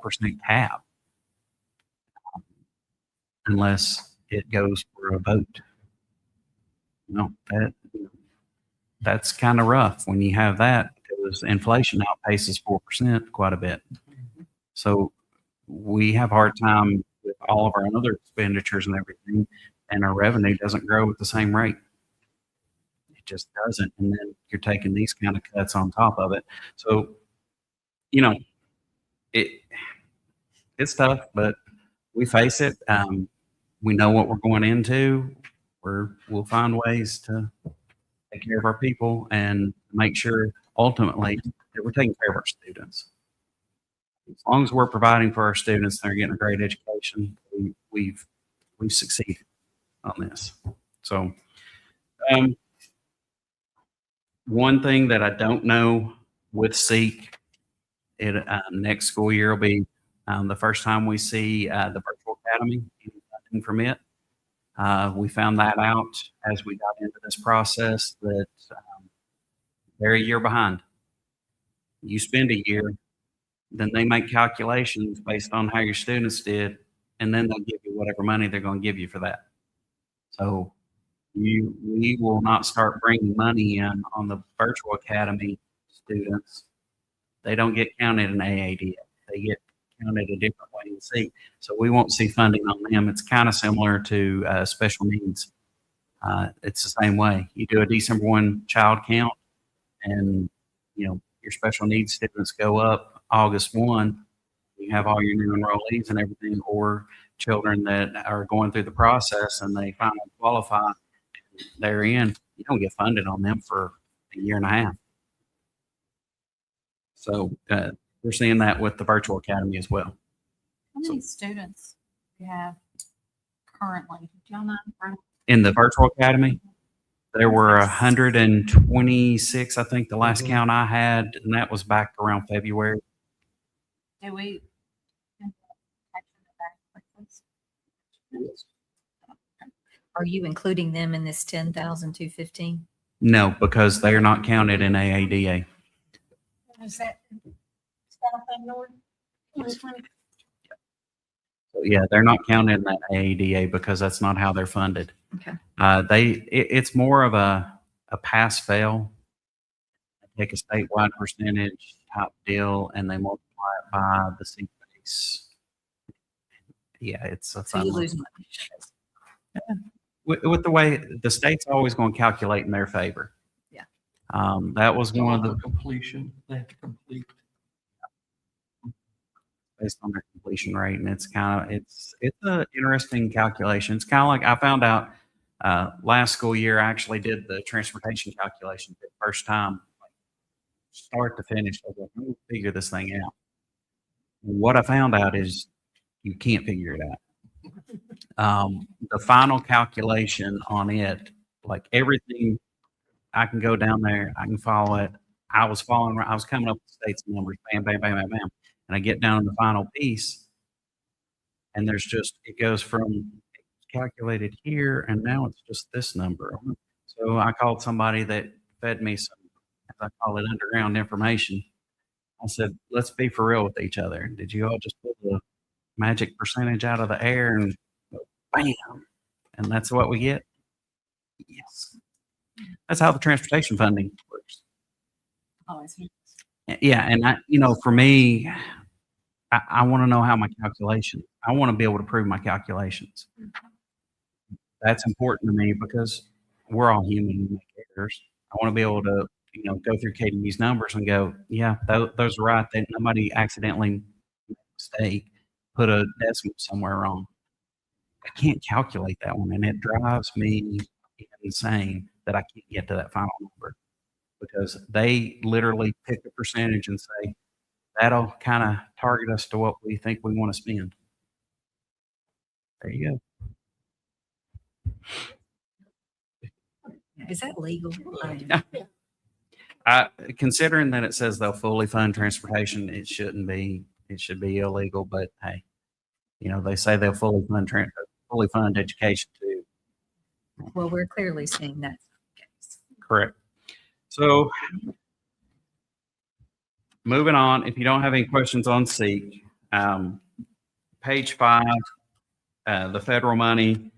cap unless it goes for a vote. That's kind of rough when you have that, because inflation outpaces 4% quite a bit. So we have a hard time with all of our other expenditures and everything, and our revenue doesn't grow at the same rate. It just doesn't. And then you're taking these kind of cuts on top of it. So, it's tough, but we face it. We know what we're going into. We'll find ways to take care of our people and make sure ultimately that we're taking care of our students. As long as we're providing for our students and they're getting a great education, we've succeeded on this. So, one thing that I don't know with SEEK, next school year will be the first time we see the virtual academy funding from it. We found that out as we got into this process that they're a year behind. You spend a year, then they make calculations based on how your students did, and then they'll give you whatever money they're going to give you for that. So we will not start bringing money in on the virtual academy students. They don't get counted in AAD. They get counted a different way in C. So we won't see funding on them. It's kind of similar to special needs. It's the same way. You do a December 1 child count, and your special needs students go up August 1. You have all your new enrollees and everything, or children that are going through the process and they finally qualify. They're in. You don't get funded on them for a year and a half. So we're seeing that with the virtual academy as well. How many students do you have currently? Do y'all know? In the virtual academy, there were 126, I think, the last count I had, and that was back around February. Do we? Are you including them in this 10,215? No, because they are not counted in AADA. Is that staff and North? So yeah, they're not counted in that AADA because that's not how they're funded. Okay. It's more of a pass fail. They take a statewide percentage type deal and they multiply it by the seat base. Yeah, it's a So fun you one. lose money. With the way the state's always going to calculate in their favor. Yeah. That was one of the completion. They have to complete. based on their completion rate, and it's an interesting calculation. It's kind of like I found out last school year. I actually did the transportation calculation for the first time, like start to finish. I was like, I'm gonna figure this thing out. And what I found out is you can't figure it out. The final calculation on it, like everything, I can go down there, I can follow it. I was coming up with states and numbers, bam, bam, bam, bam, bam. And I get down to the final piece, and it goes from calculated here, and now it's just this number. So I called somebody that fed me some, as I call it, underground information. I said, let's be for real with each other. Did you all just pull the magic percentage out of the air and go, bam, and that's what we get? Yes. That's how the transportation funding works. Always. Yeah, and for me, I want to know how my calculation. I want to be able to prove my calculations. That's important to me because we're all human. We make errors. I want to be able to, go through KDB's numbers and go, yeah, those are right. That nobody accidentally made a mistake, put a decimal somewhere wrong. I can't calculate that one, and it drives me insane that I can't get to that final number because they literally pick a percentage and say, that'll kind of target us to what we think we want to spend. There you go. Is that legal? Considering that it says they'll fully fund transportation, it shouldn't be. It should be illegal. But hey, they say they'll fully fund education too. Well, we're clearly seeing that's the case. Correct. So moving on, if you don't have any questions on C, page 5, the federal money,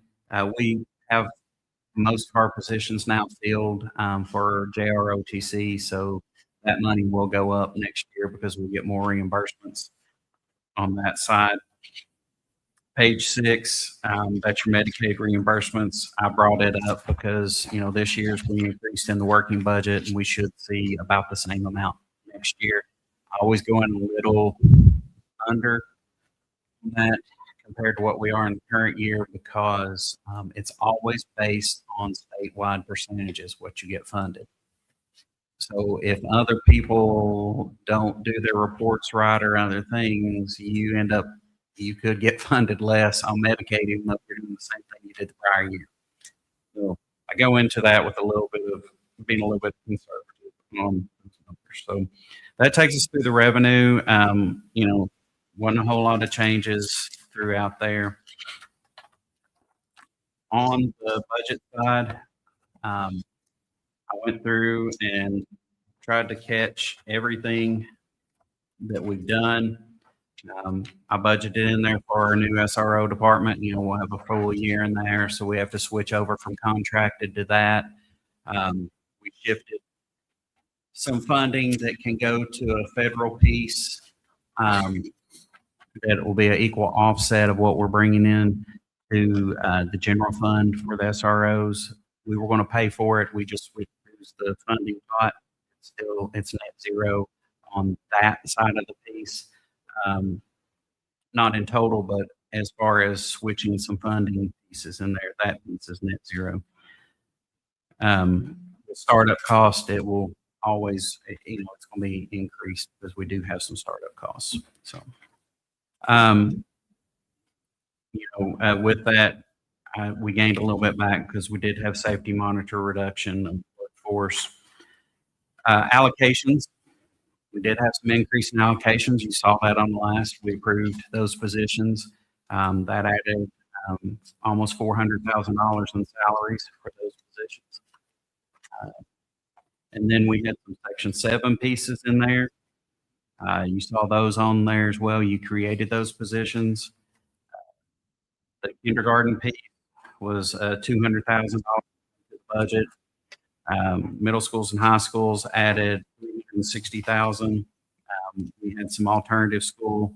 we have most of our positions now filled for JROTC, so that money will go up next year because we get more reimbursements on that side. Page 6, that's your Medicaid reimbursements. I brought it up because, this year's we increased in the working budget and we should see about the same amount next year. I always go in a little under that compared to what we are in the current year because it's always based on statewide percentages, what you get funded. So if other people don't do their reports right or other things, you could get funded less on Medicaid even though you're doing the same thing you did the prior year. So I go into that with a little bit of being a little bit conservative on those numbers. So that takes us through the revenue. Wasn't a whole lot of changes throughout there. On the budget side, I went through and tried to catch everything that we've done. I budgeted in there for our new SRO department. We'll have a full year in there, so we have to switch over from contracted to that. We shifted some funding that can go to a federal piece, that will be an equal offset of what we're bringing in to the general fund for the SROs. We were going to pay for it. We just reduced the funding pot. It's net zero on that side of the piece. Not in total, but as far as switching some funding pieces in there, that piece is net zero. The startup cost, it will always, it's going to be increased because we do have some startup costs. So, with that, we gained a little bit back because we did have safety monitor reduction of workforce. Allocations, we did have some increase in allocations. You saw that on the last. We approved those positions. That added almost $400,000 in salaries for those positions. And then we had some Section 7 pieces in there. You saw those on there as well. You created those positions. The kindergarten piece was $200,000 to the budget. Middle schools and high schools added $360,000. We had some alternative school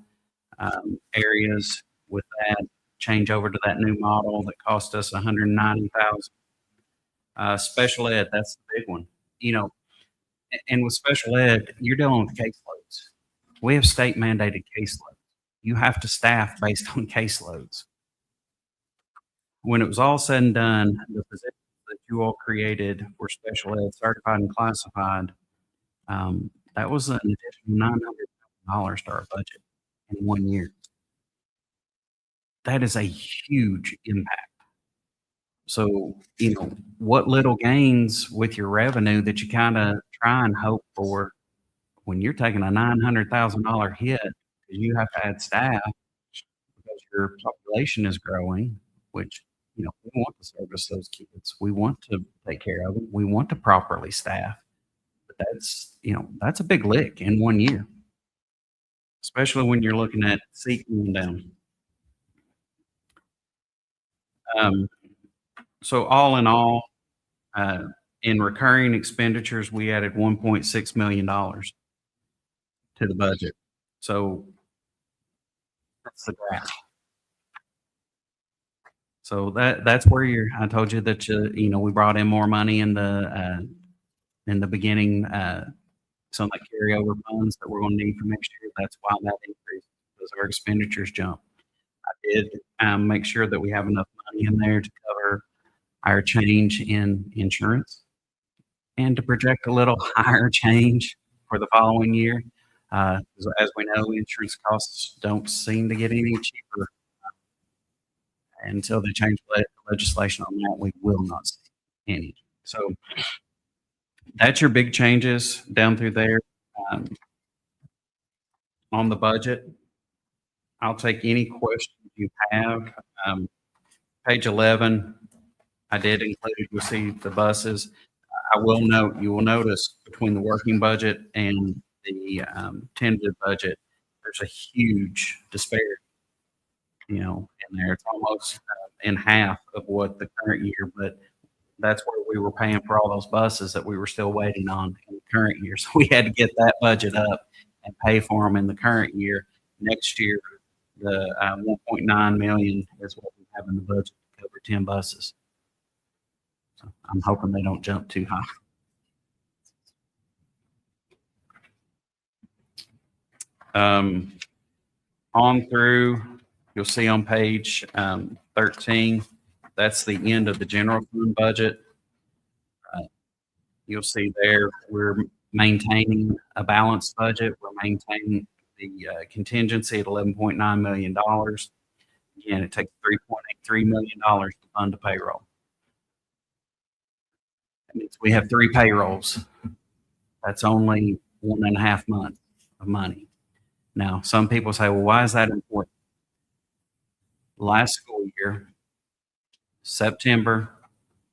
areas with that change over to that new model that cost us $190,000. Special ed, that's the big one. And with special ed, you're dealing with caseloads. We have state mandated caseloads. You have to staff based on caseloads. When it was all said and done, the positions that you all created for special ed, certified and classified, that was an additional $900,000 to our budget in 1 year. That is a huge impact. So, what little gains with your revenue that you kind of try and hope for when you're taking a $900,000 hit because you have to add staff because your population is growing, which, we want to service those kids. We want to take care of them. We want to properly staff. But that's a big lick in 1 year, especially when you're looking at seat going down. So all in all, in recurring expenditures, we added $1.6 million to the budget. So that's the graph. So that's where I told you that we brought in more money in the beginning, some of that carryover funds that we're going to need for next year. That's why that increased because our expenditures jumped. I did make sure that we have enough money in there to cover our change in insurance and to project a little higher change for the following year. As we know, insurance costs don't seem to get any cheaper. Until they change legislation on that, we will not see any. So that's your big changes down through there. On the budget, I'll take any questions you have. Page 11, I did include, you'll see the buses. I will note, you will notice between the working budget and the tentative budget, there's a huge disparity, in there. It's almost in half of what the current year, but that's where we were paying for all those buses that we were still waiting on in the current year. So we had to get that budget up and pay for them in the current year. Next year, the 1.9 million is what we have in the budget to cover 10 buses. So I'm hoping they don't jump too high. On through, you'll see on page 13, that's the end of the general fund budget. You'll see there we're maintaining a balanced budget. We're maintaining the contingency at $11.9 million. Again, it takes $3.83 million to fund the payroll. That means we have 3 payrolls. That's only 1.5 months of money. Now, some people say, well, why is that important? Last school year, September,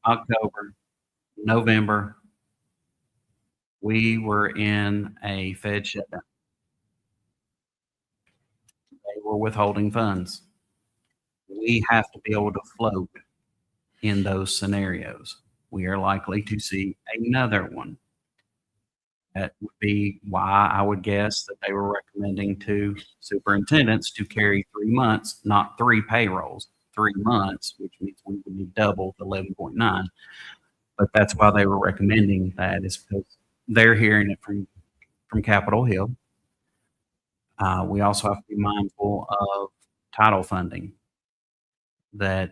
October, November, We were in a Fed shutdown. They were withholding funds. We have to be able to float in those scenarios. We are likely to see another one. That would be why I would guess that they were recommending to superintendents to carry 3 months, not 3 payrolls, 3 months, which means we would need double the 11.9. But that's why they were recommending that, is because they're hearing it from Capitol Hill. We also have to be mindful of title funding, that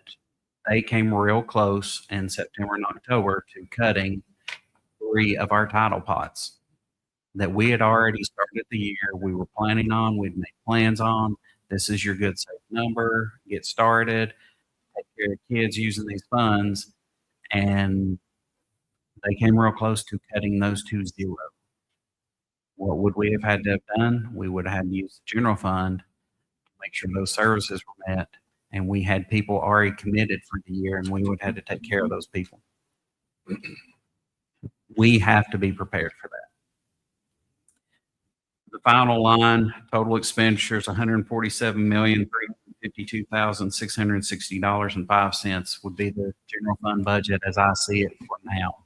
they came real close in September and October to cutting 3 of our title pots that we had already started the year. We were planning on, we'd made plans on. This is your good safe number. Get started, take care of kids using these funds. And they came real close to cutting those to zero. What would we have had to have done? We would have had to use the general fund to make sure those services were met. And we had people already committed for the year, and we would have had to take care of those people. We have to be prepared for that. The final line, total expenditures, $147,352,660.05 would be the general fund budget as I see it for now.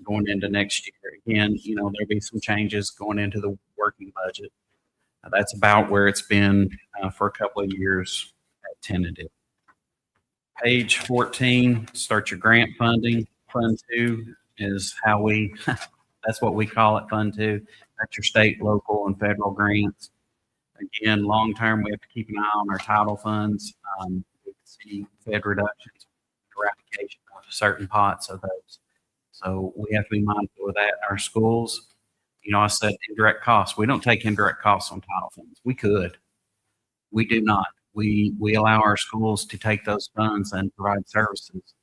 Going into next year, again, there'll be some changes going into the working budget. That's about where it's been for a couple of years at tentative. Page 14, start your grant funding. Fund 2 is how that's what we call it, Fund 2. That's your state, local, and federal grants. Again, long term, we have to keep an eye on our title funds. We can see Fed reductions, eradication of certain pots of those. So we have to be mindful of that. Our schools, I said indirect costs. We don't take indirect costs on title funds. We could. We do not. We allow our schools to take those funds and provide services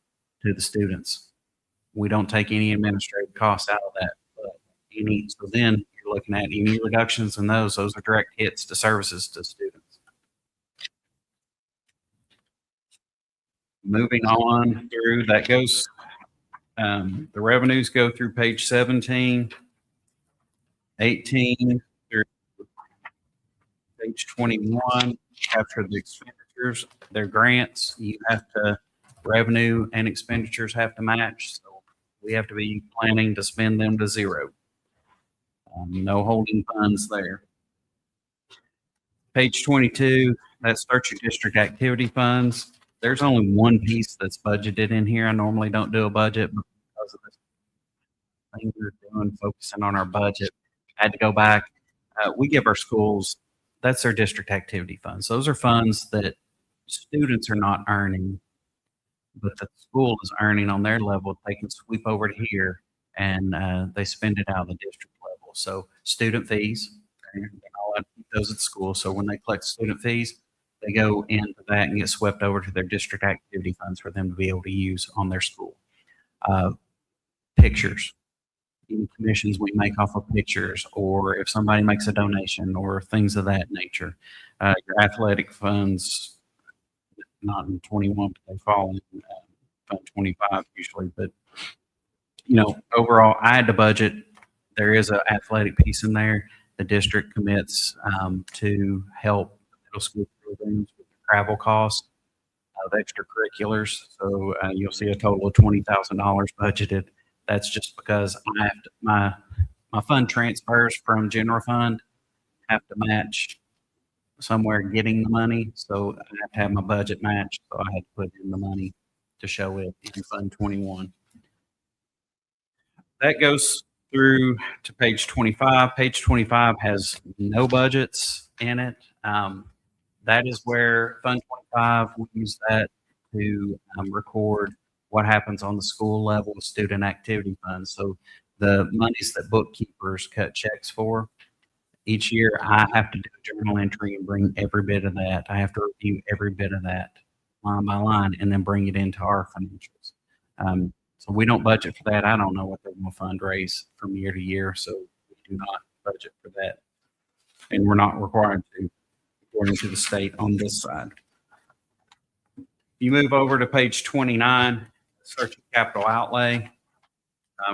to the students. We don't take any administrative costs out of that. So then you're looking at any reductions in those are direct hits to services to students. Moving on through, that goes, the revenues go through page 17, 18 through page 21. After the expenditures, their grants, revenue and expenditures have to match. So we have to be planning to spend them to zero. No holding funds there. Page 22, that starts your district activity funds. There's only one piece that's budgeted in here. I normally don't do a budget, but because of this thing we're doing, focusing on our budget, I had to go back. We give our schools, that's their district activity funds. Those are funds that students are not earning, but the school is earning on their level. They can sweep over to here and they spend it out of the district level. So student fees, I'll keep those at school. So when they collect student fees, they go into that and get swept over to their district activity funds for them to be able to use on their school. Pictures, any commissions we make off of pictures, or if somebody makes a donation or things of that nature. Your athletic funds, not in 21, but they fall in Fund 25 usually. But, overall, I had to budget. There is an athletic piece in there. The district commits to help middle school programs with the travel costs of extracurriculars. So you'll see a total of $20,000 budgeted. That's just because I have to, my fund transfers from general fund have to match somewhere getting the money. So I have to have my budget matched. So I had to put in the money to show it in Fund 21. That goes through to page 25. Page 25 has no budgets in it. That is where Fund 25, we use that to record what happens on the school level with student activity funds. So the monies that bookkeepers cut checks for, each year I have to do a journal entry and bring every bit of that. I have to review every bit of that line by line and then bring it into our financials. So we don't budget for that. I don't know what they're going to fundraise from year to year. So we do not budget for that. And we're not required to, according to the state on this side. You move over to page 29, search capital outlay.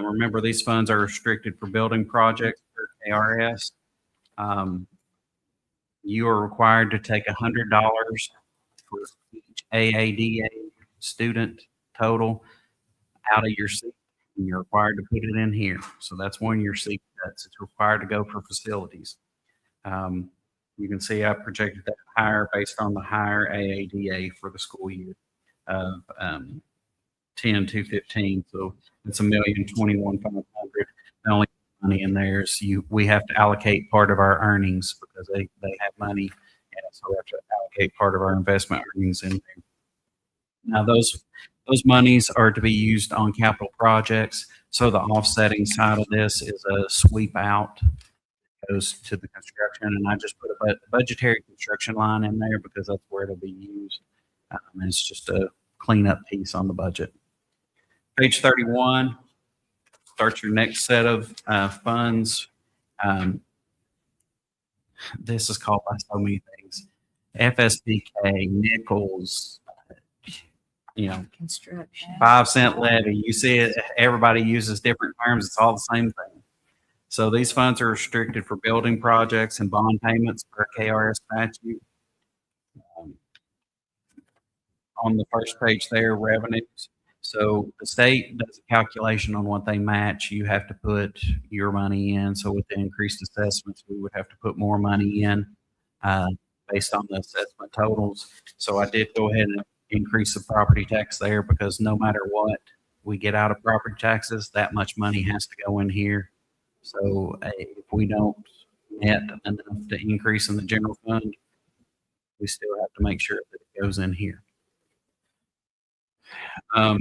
Remember, these funds are restricted for building projects for KRS. You are required to take $100 for each AADA student total out of your seat. And you're required to put it in here. So that's one of your seat cuts. It's required to go for facilities. You can see I projected that higher based on the higher AADA for the school year of 10-215. So it's $1,021,500. The only money in there is we have to allocate part of our earnings because they have money, and so we have to allocate part of our investment earnings in there. Now those monies are to be used on capital projects. So the offsetting side of this is a sweep out goes to the construction, and I just put a budgetary construction line in there because that's where it'll be used. And it's just a cleanup piece on the budget. Page 31 starts your next set of funds. This is called by so many things. FSBK, nickels, Construction. 5-cent levy. You see it, everybody uses different terms. It's all the same thing. So these funds are restricted for building projects and bond payments per KRS statute. On the first page there, revenues. So the state does a calculation on what they match. You have to put your money in. So with the increased assessments, we would have to put more money in based on the assessment totals. So I did go ahead and increase the property tax there because no matter what we get out of property taxes, that much money has to go in here. So if we don't net enough to increase in the general fund, we still have to make sure that it goes in here. I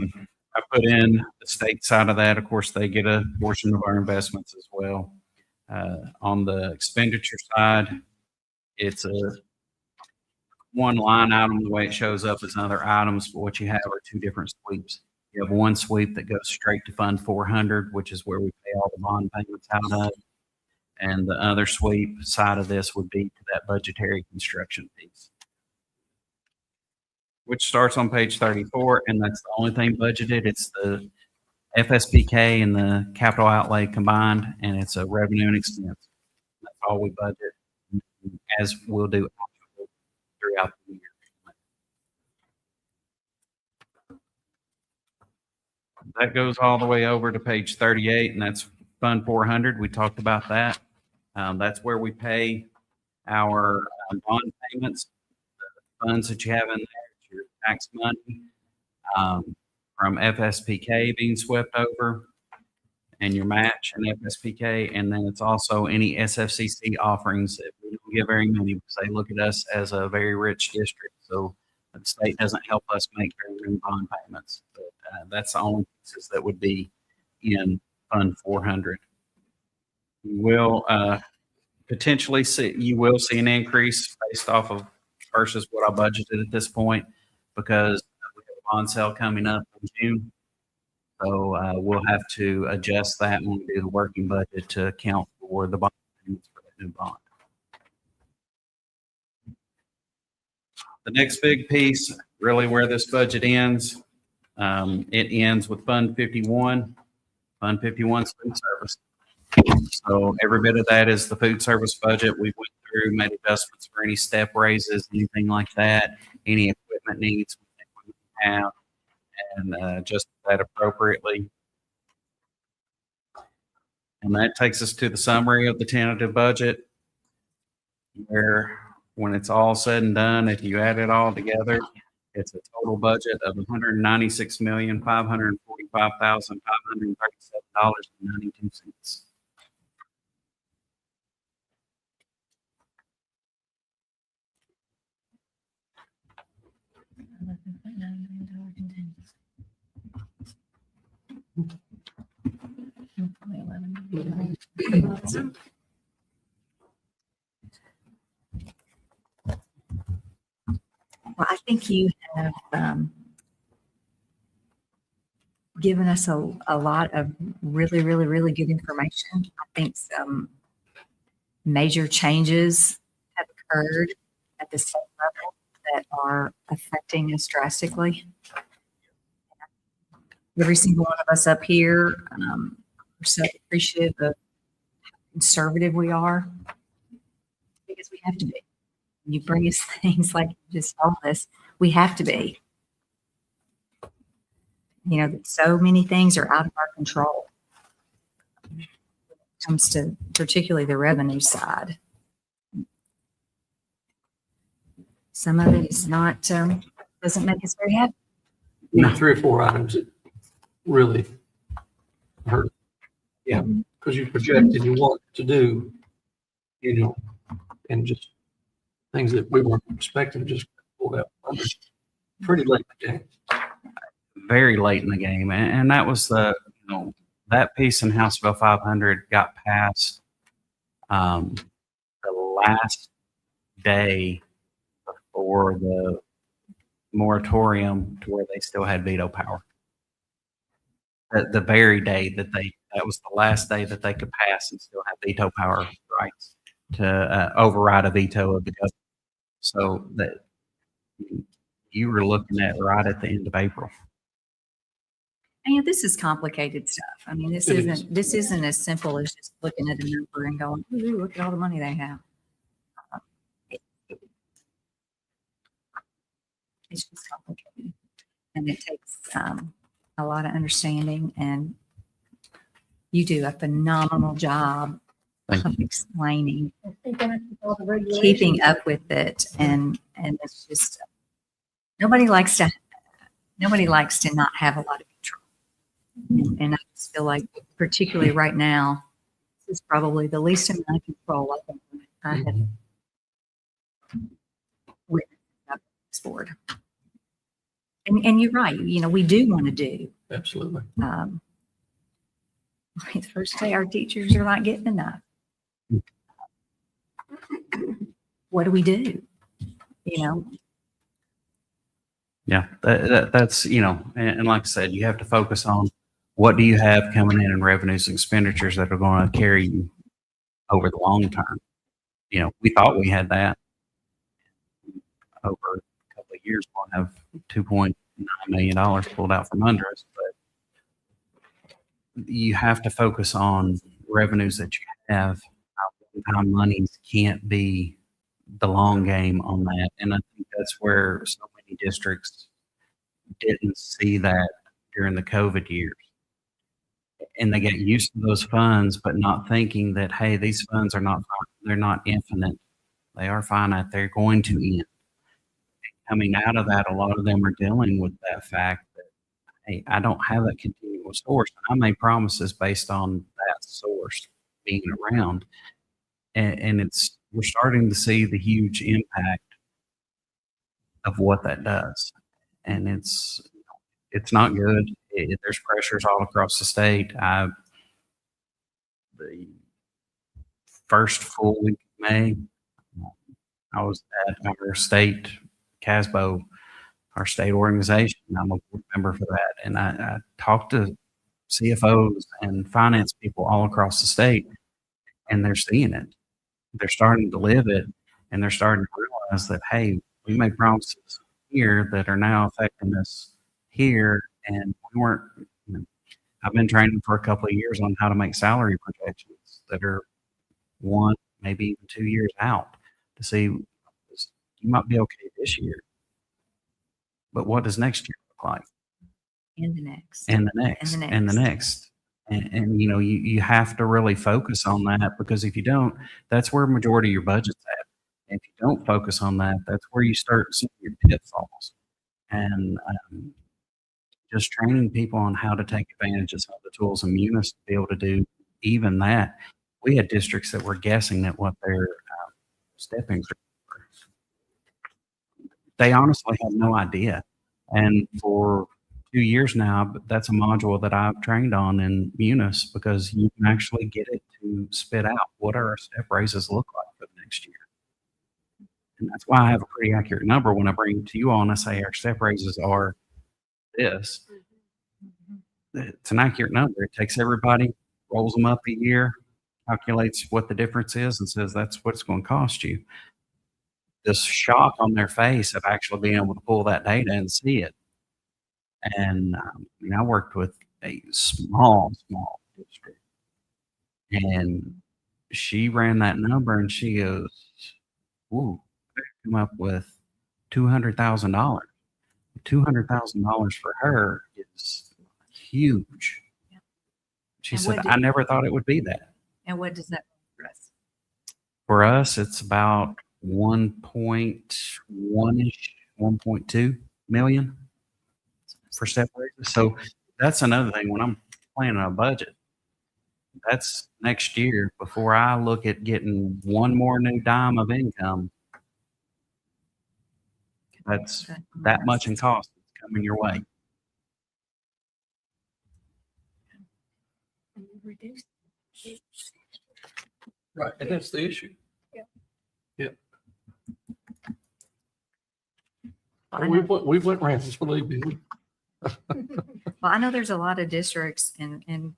put in the state side of that. Of course, they get a portion of our investments as well. On the expenditure side, it's a one line item. The way it shows up is other items, but what you have are two different sweeps. You have one sweep that goes straight to Fund 400, which is where we pay all the bond payments out of. And the other sweep side of this would be to that budgetary construction piece, which starts on page 34. And that's the only thing budgeted. It's the FSBK and the capital outlay combined, and it's a revenue and expense. That's all we budget, as we'll do throughout the year. That goes all the way over to page 38, and that's Fund 400. We talked about that. That's where we pay our bond payments, the funds that you have in there, your tax money from FSPK being swept over, and your match and FSPK, and then it's also any SFCC offerings that we don't get very many because they look at us as a very rich district. So the state doesn't help us make very many bond payments. But that's the only pieces that would be in Fund 400. You will potentially see an increase based off of versus what I budgeted at this point because we have a bond sale coming up in June. So we'll have to adjust that when we do the working budget to account for the bond payments for the new bond. The next big piece, really where this budget ends, it ends with Fund 51. Fund 51 is food service. So every bit of that is the food service budget. We went through, made adjustments for any step raises, anything like that, any equipment needs we think we have, and adjusted that appropriately. And that takes us to the summary of the tentative budget, where when it's all said and done, if you add it all together, it's a total budget of $196,545,537.92. Well, I think you have given us a lot of really, really, really good information. I think some major changes have occurred at the state level that are affecting us drastically. every single one of us up here, are so appreciative of how conservative we are because we have to be. When you bring us things like you just told us, we have to be. You know, so many things are out of our control when it comes to particularly the revenue side. Some of it is not, doesn't make us very happy. Three or four items that really hurt. Yeah, because you projected you want to do, and just things that we weren't expecting just pulled out under pretty late in the game. Very late in the game. And that was that piece in House Bill 500 got passed the last day before the moratorium to where they still had veto power. The very day that was the last day that they could pass and still have veto power rights to override a veto of the governor. So that you were looking at right at the end of April. And you know, this is complicated stuff. I mean, this isn't as simple as just looking at a number and going, ooh, look at all the money they have. It's just complicated. And it takes a lot of understanding, and you do a phenomenal job Thank of you. explaining, All the regulations. keeping up with it. And it's just, nobody likes to not have a lot of control. And I just feel like, particularly right now, this is probably the least amount of control I think I have witnessed at this board. And you're right. You know, we do want to do. Absolutely. The first day, our teachers are not getting enough. What do we do? You know, Yeah, that's, and like I said, you have to focus on what do you have coming in revenues and expenditures that are going to carry you over the long term. We thought we had that over a couple of years. We'll have $2.9 million pulled out from under us, but you have to focus on revenues that you have. One-time monies can't be the long game on that. And I think that's where so many districts didn't see that during the COVID years. And they get used to those funds, but not thinking that, hey, these funds they're not infinite. They are finite. They're going to end. Coming out of that, a lot of them are dealing with that fact that, hey, I don't have that continual source. I made promises based on that source being around. And we're starting to see the huge impact of what that does. And it's not good. There's pressures all across the state. The first full week of May, I was at our state CASBO, our state organization. I'm a board member for that. And I talked to CFOs and finance people all across the state, and they're seeing it. They're starting to live it, and they're starting to realize that, hey, we made promises here that are now affecting us here. And we weren't, I've been training for a couple of years on how to make salary projections that are 1, maybe even 2 years out to see you might be okay this year, but what does next year look like? and the next. And the next, And the and the next. next. And you have to really focus on that, because if you don't, that's where majority of your budget's at. And if you don't focus on that, that's where you start seeing your pitfalls. And just training people on how to take advantage of some of the tools in Munis to be able to do even that. We had districts that were guessing at what their steppings were. They honestly had no idea. And for 2 years now, that's a module that I've trained on in Munis, because you can actually get it to spit out what our step raises look like for the next year. And that's why I have a pretty accurate number when I bring it to you all and I say our step raises are this. It's an accurate number. It takes everybody, rolls them up a year, calculates what the difference is, and says that's what it's going to cost you. This shock on their face of actually being able to pull that data and see it And I worked with a small district, and she ran that number, and she goes, "Ooh, I come up with $200,000. $200,000 for her is huge." She And said, what "I did- never thought it would be that." And what does that mean for us? For us, it's about 1.1-ish, 1.2 million for step raises. So that's another thing when I'm planning a budget. That's next year before I look at getting one more new dime of income. That's Okay. that much in cost coming your way. Right, and that's the issue. Well, I We know, we went rounds, believe me. well, I know there's a lot of districts in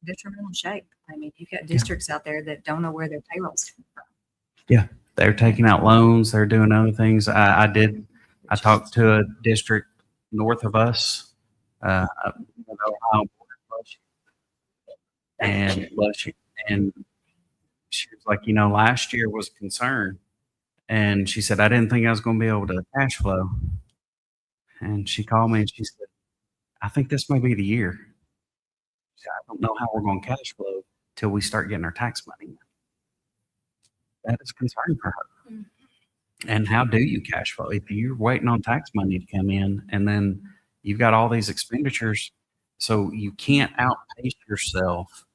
detrimental shape. I mean, you've got districts out there that don't know where their payroll's coming from. They're taking out loans. They're doing other things. I talked to a district north of us, Ohio, and and she was like, last year was a concern, and she said, I didn't think I was going to be able to cash flow. And she called me and she said, I think this may be the year. She said, I don't know how we're going to cash flow till we start getting our tax money. That is concerning for her. And how do you cash flow? If you're waiting on tax money to come in and then you've got all these expenditures, so you can't outpace yourself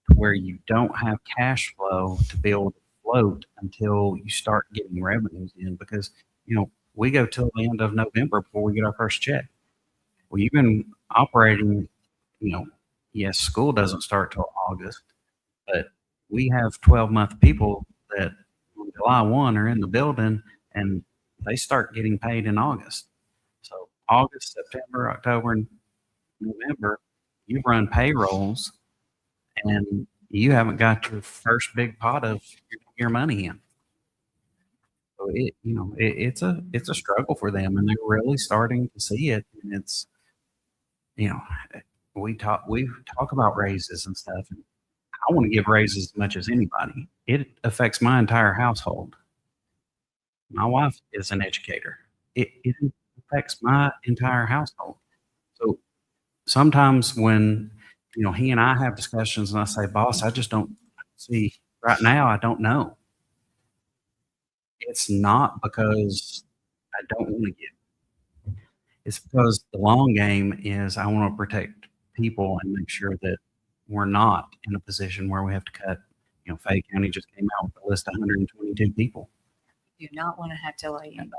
to where you don't have cash flow to be able to float until you start getting revenues in, because, we go till the end of November before we get our first check. Well, you've been operating, yes, school doesn't start till August, but we have 12-month people that on July 1 are in the building and they start getting paid in August. So August, September, October, and November, you've run payrolls and you haven't got your first big pot of your money in. So it's a struggle for them, and they're really starting to see it. And it's, we talk about raises and stuff. And I want to give raises as much as anybody. It affects my entire household. My wife is an educator. It affects my entire household. So sometimes when, he and I have discussions and I say, boss, I just don't see right now. I don't know. It's not because I don't want to give. It's because the long game is I want to protect people and make sure that we're not in a position where we have to cut. Fayette County just came out with a list of 122 people. Do not want to have to lay anybody.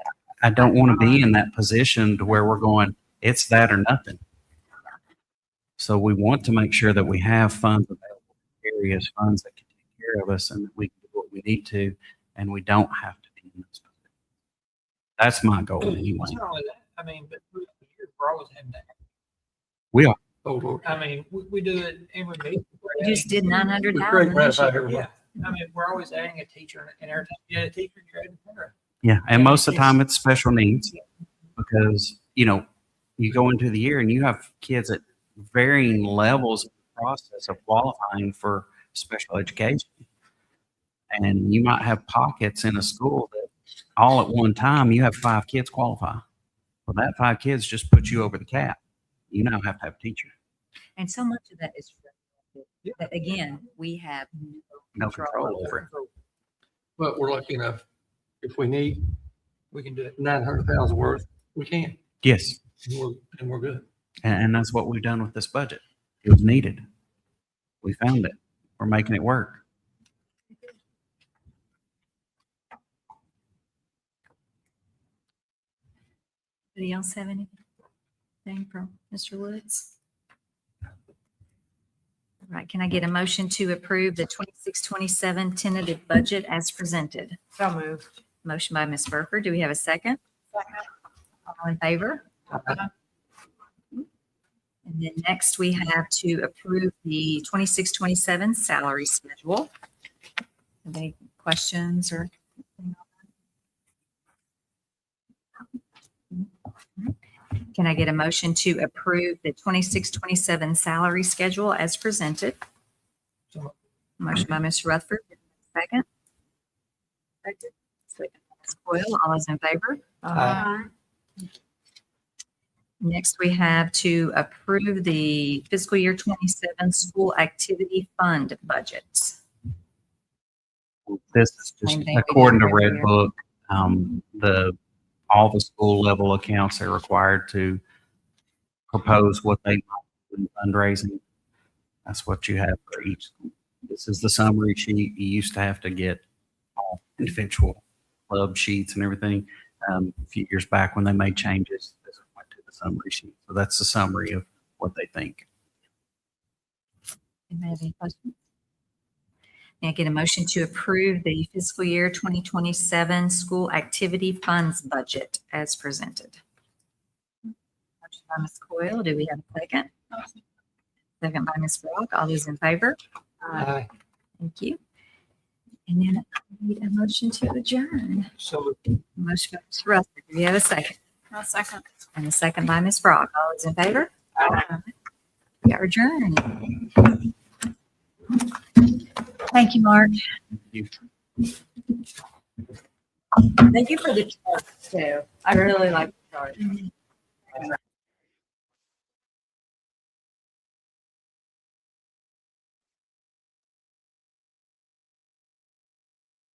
I don't want to be in that position to where we're going, it's that or nothing. So we want to make sure that we have funds available, areas, funds that can take care of us and that we can do what we need to, and we don't have to be in this position. That's my goal anyway. It's not only that, but throughout the year, we're always having that. We are. Oh, Lord. We do it every meeting. We just did We 900,000. ratify everyone. Yeah, we're always adding a teacher, and every time you add a teacher, you're adding a parent. Yeah. And most of the time it's special needs because, you go into the year and you have kids at varying levels of the process of qualifying for special education. And you might have pockets in a school that all at one time you have 5 kids qualify. Well, that 5 kids just put you over the cap. You now have to have a teacher. And so much of that is that, again, we have No control over it. But we're lucky enough, if we need We can do it. 900,000 worth, we can, Yes. and we're good. And that's what we've done with this budget. It was needed. We found it. We're making it work. Anybody else have anything from Mr. Woods? All right, can I get a motion to approve the 26-27 tentative budget as presented? So moved. Motion by Ms. Burford. Do we have a second? All in favor? And then next we have to approve the 26-27 salary schedule. Have any questions or? Can I get a motion to approve the 26-27 salary schedule as presented? Motion by Mr. Rutherford, second. Second by Ms. Coyle, all those in favor? Aye. Next, we have to approve the fiscal year 27 school activity fund budget. This is just Same thing we do according to every Red year. Book, all the school level accounts are required to propose what they might do in fundraising. That's what you have for each school. This is the summary sheet. You used to have to get all individual club sheets and everything. A few years back when they made changes, this went to the summary sheet. So that's the summary of what they think. Anybody have any questions? May I get a motion to approve the fiscal year 2027 school activity funds budget as presented? Motion by Ms. Coyle, do we have a second? Second by Ms. Brock, all those in favor? Aye. Thank you. And then I need a motion to adjourn. So Motion by Mr. Rutherford, do we have a second? I'll second. And a second by Ms. Brock, all those in favor? We are adjourned. Thank you, Mark. You Thank you for the chart too. I really like the chart.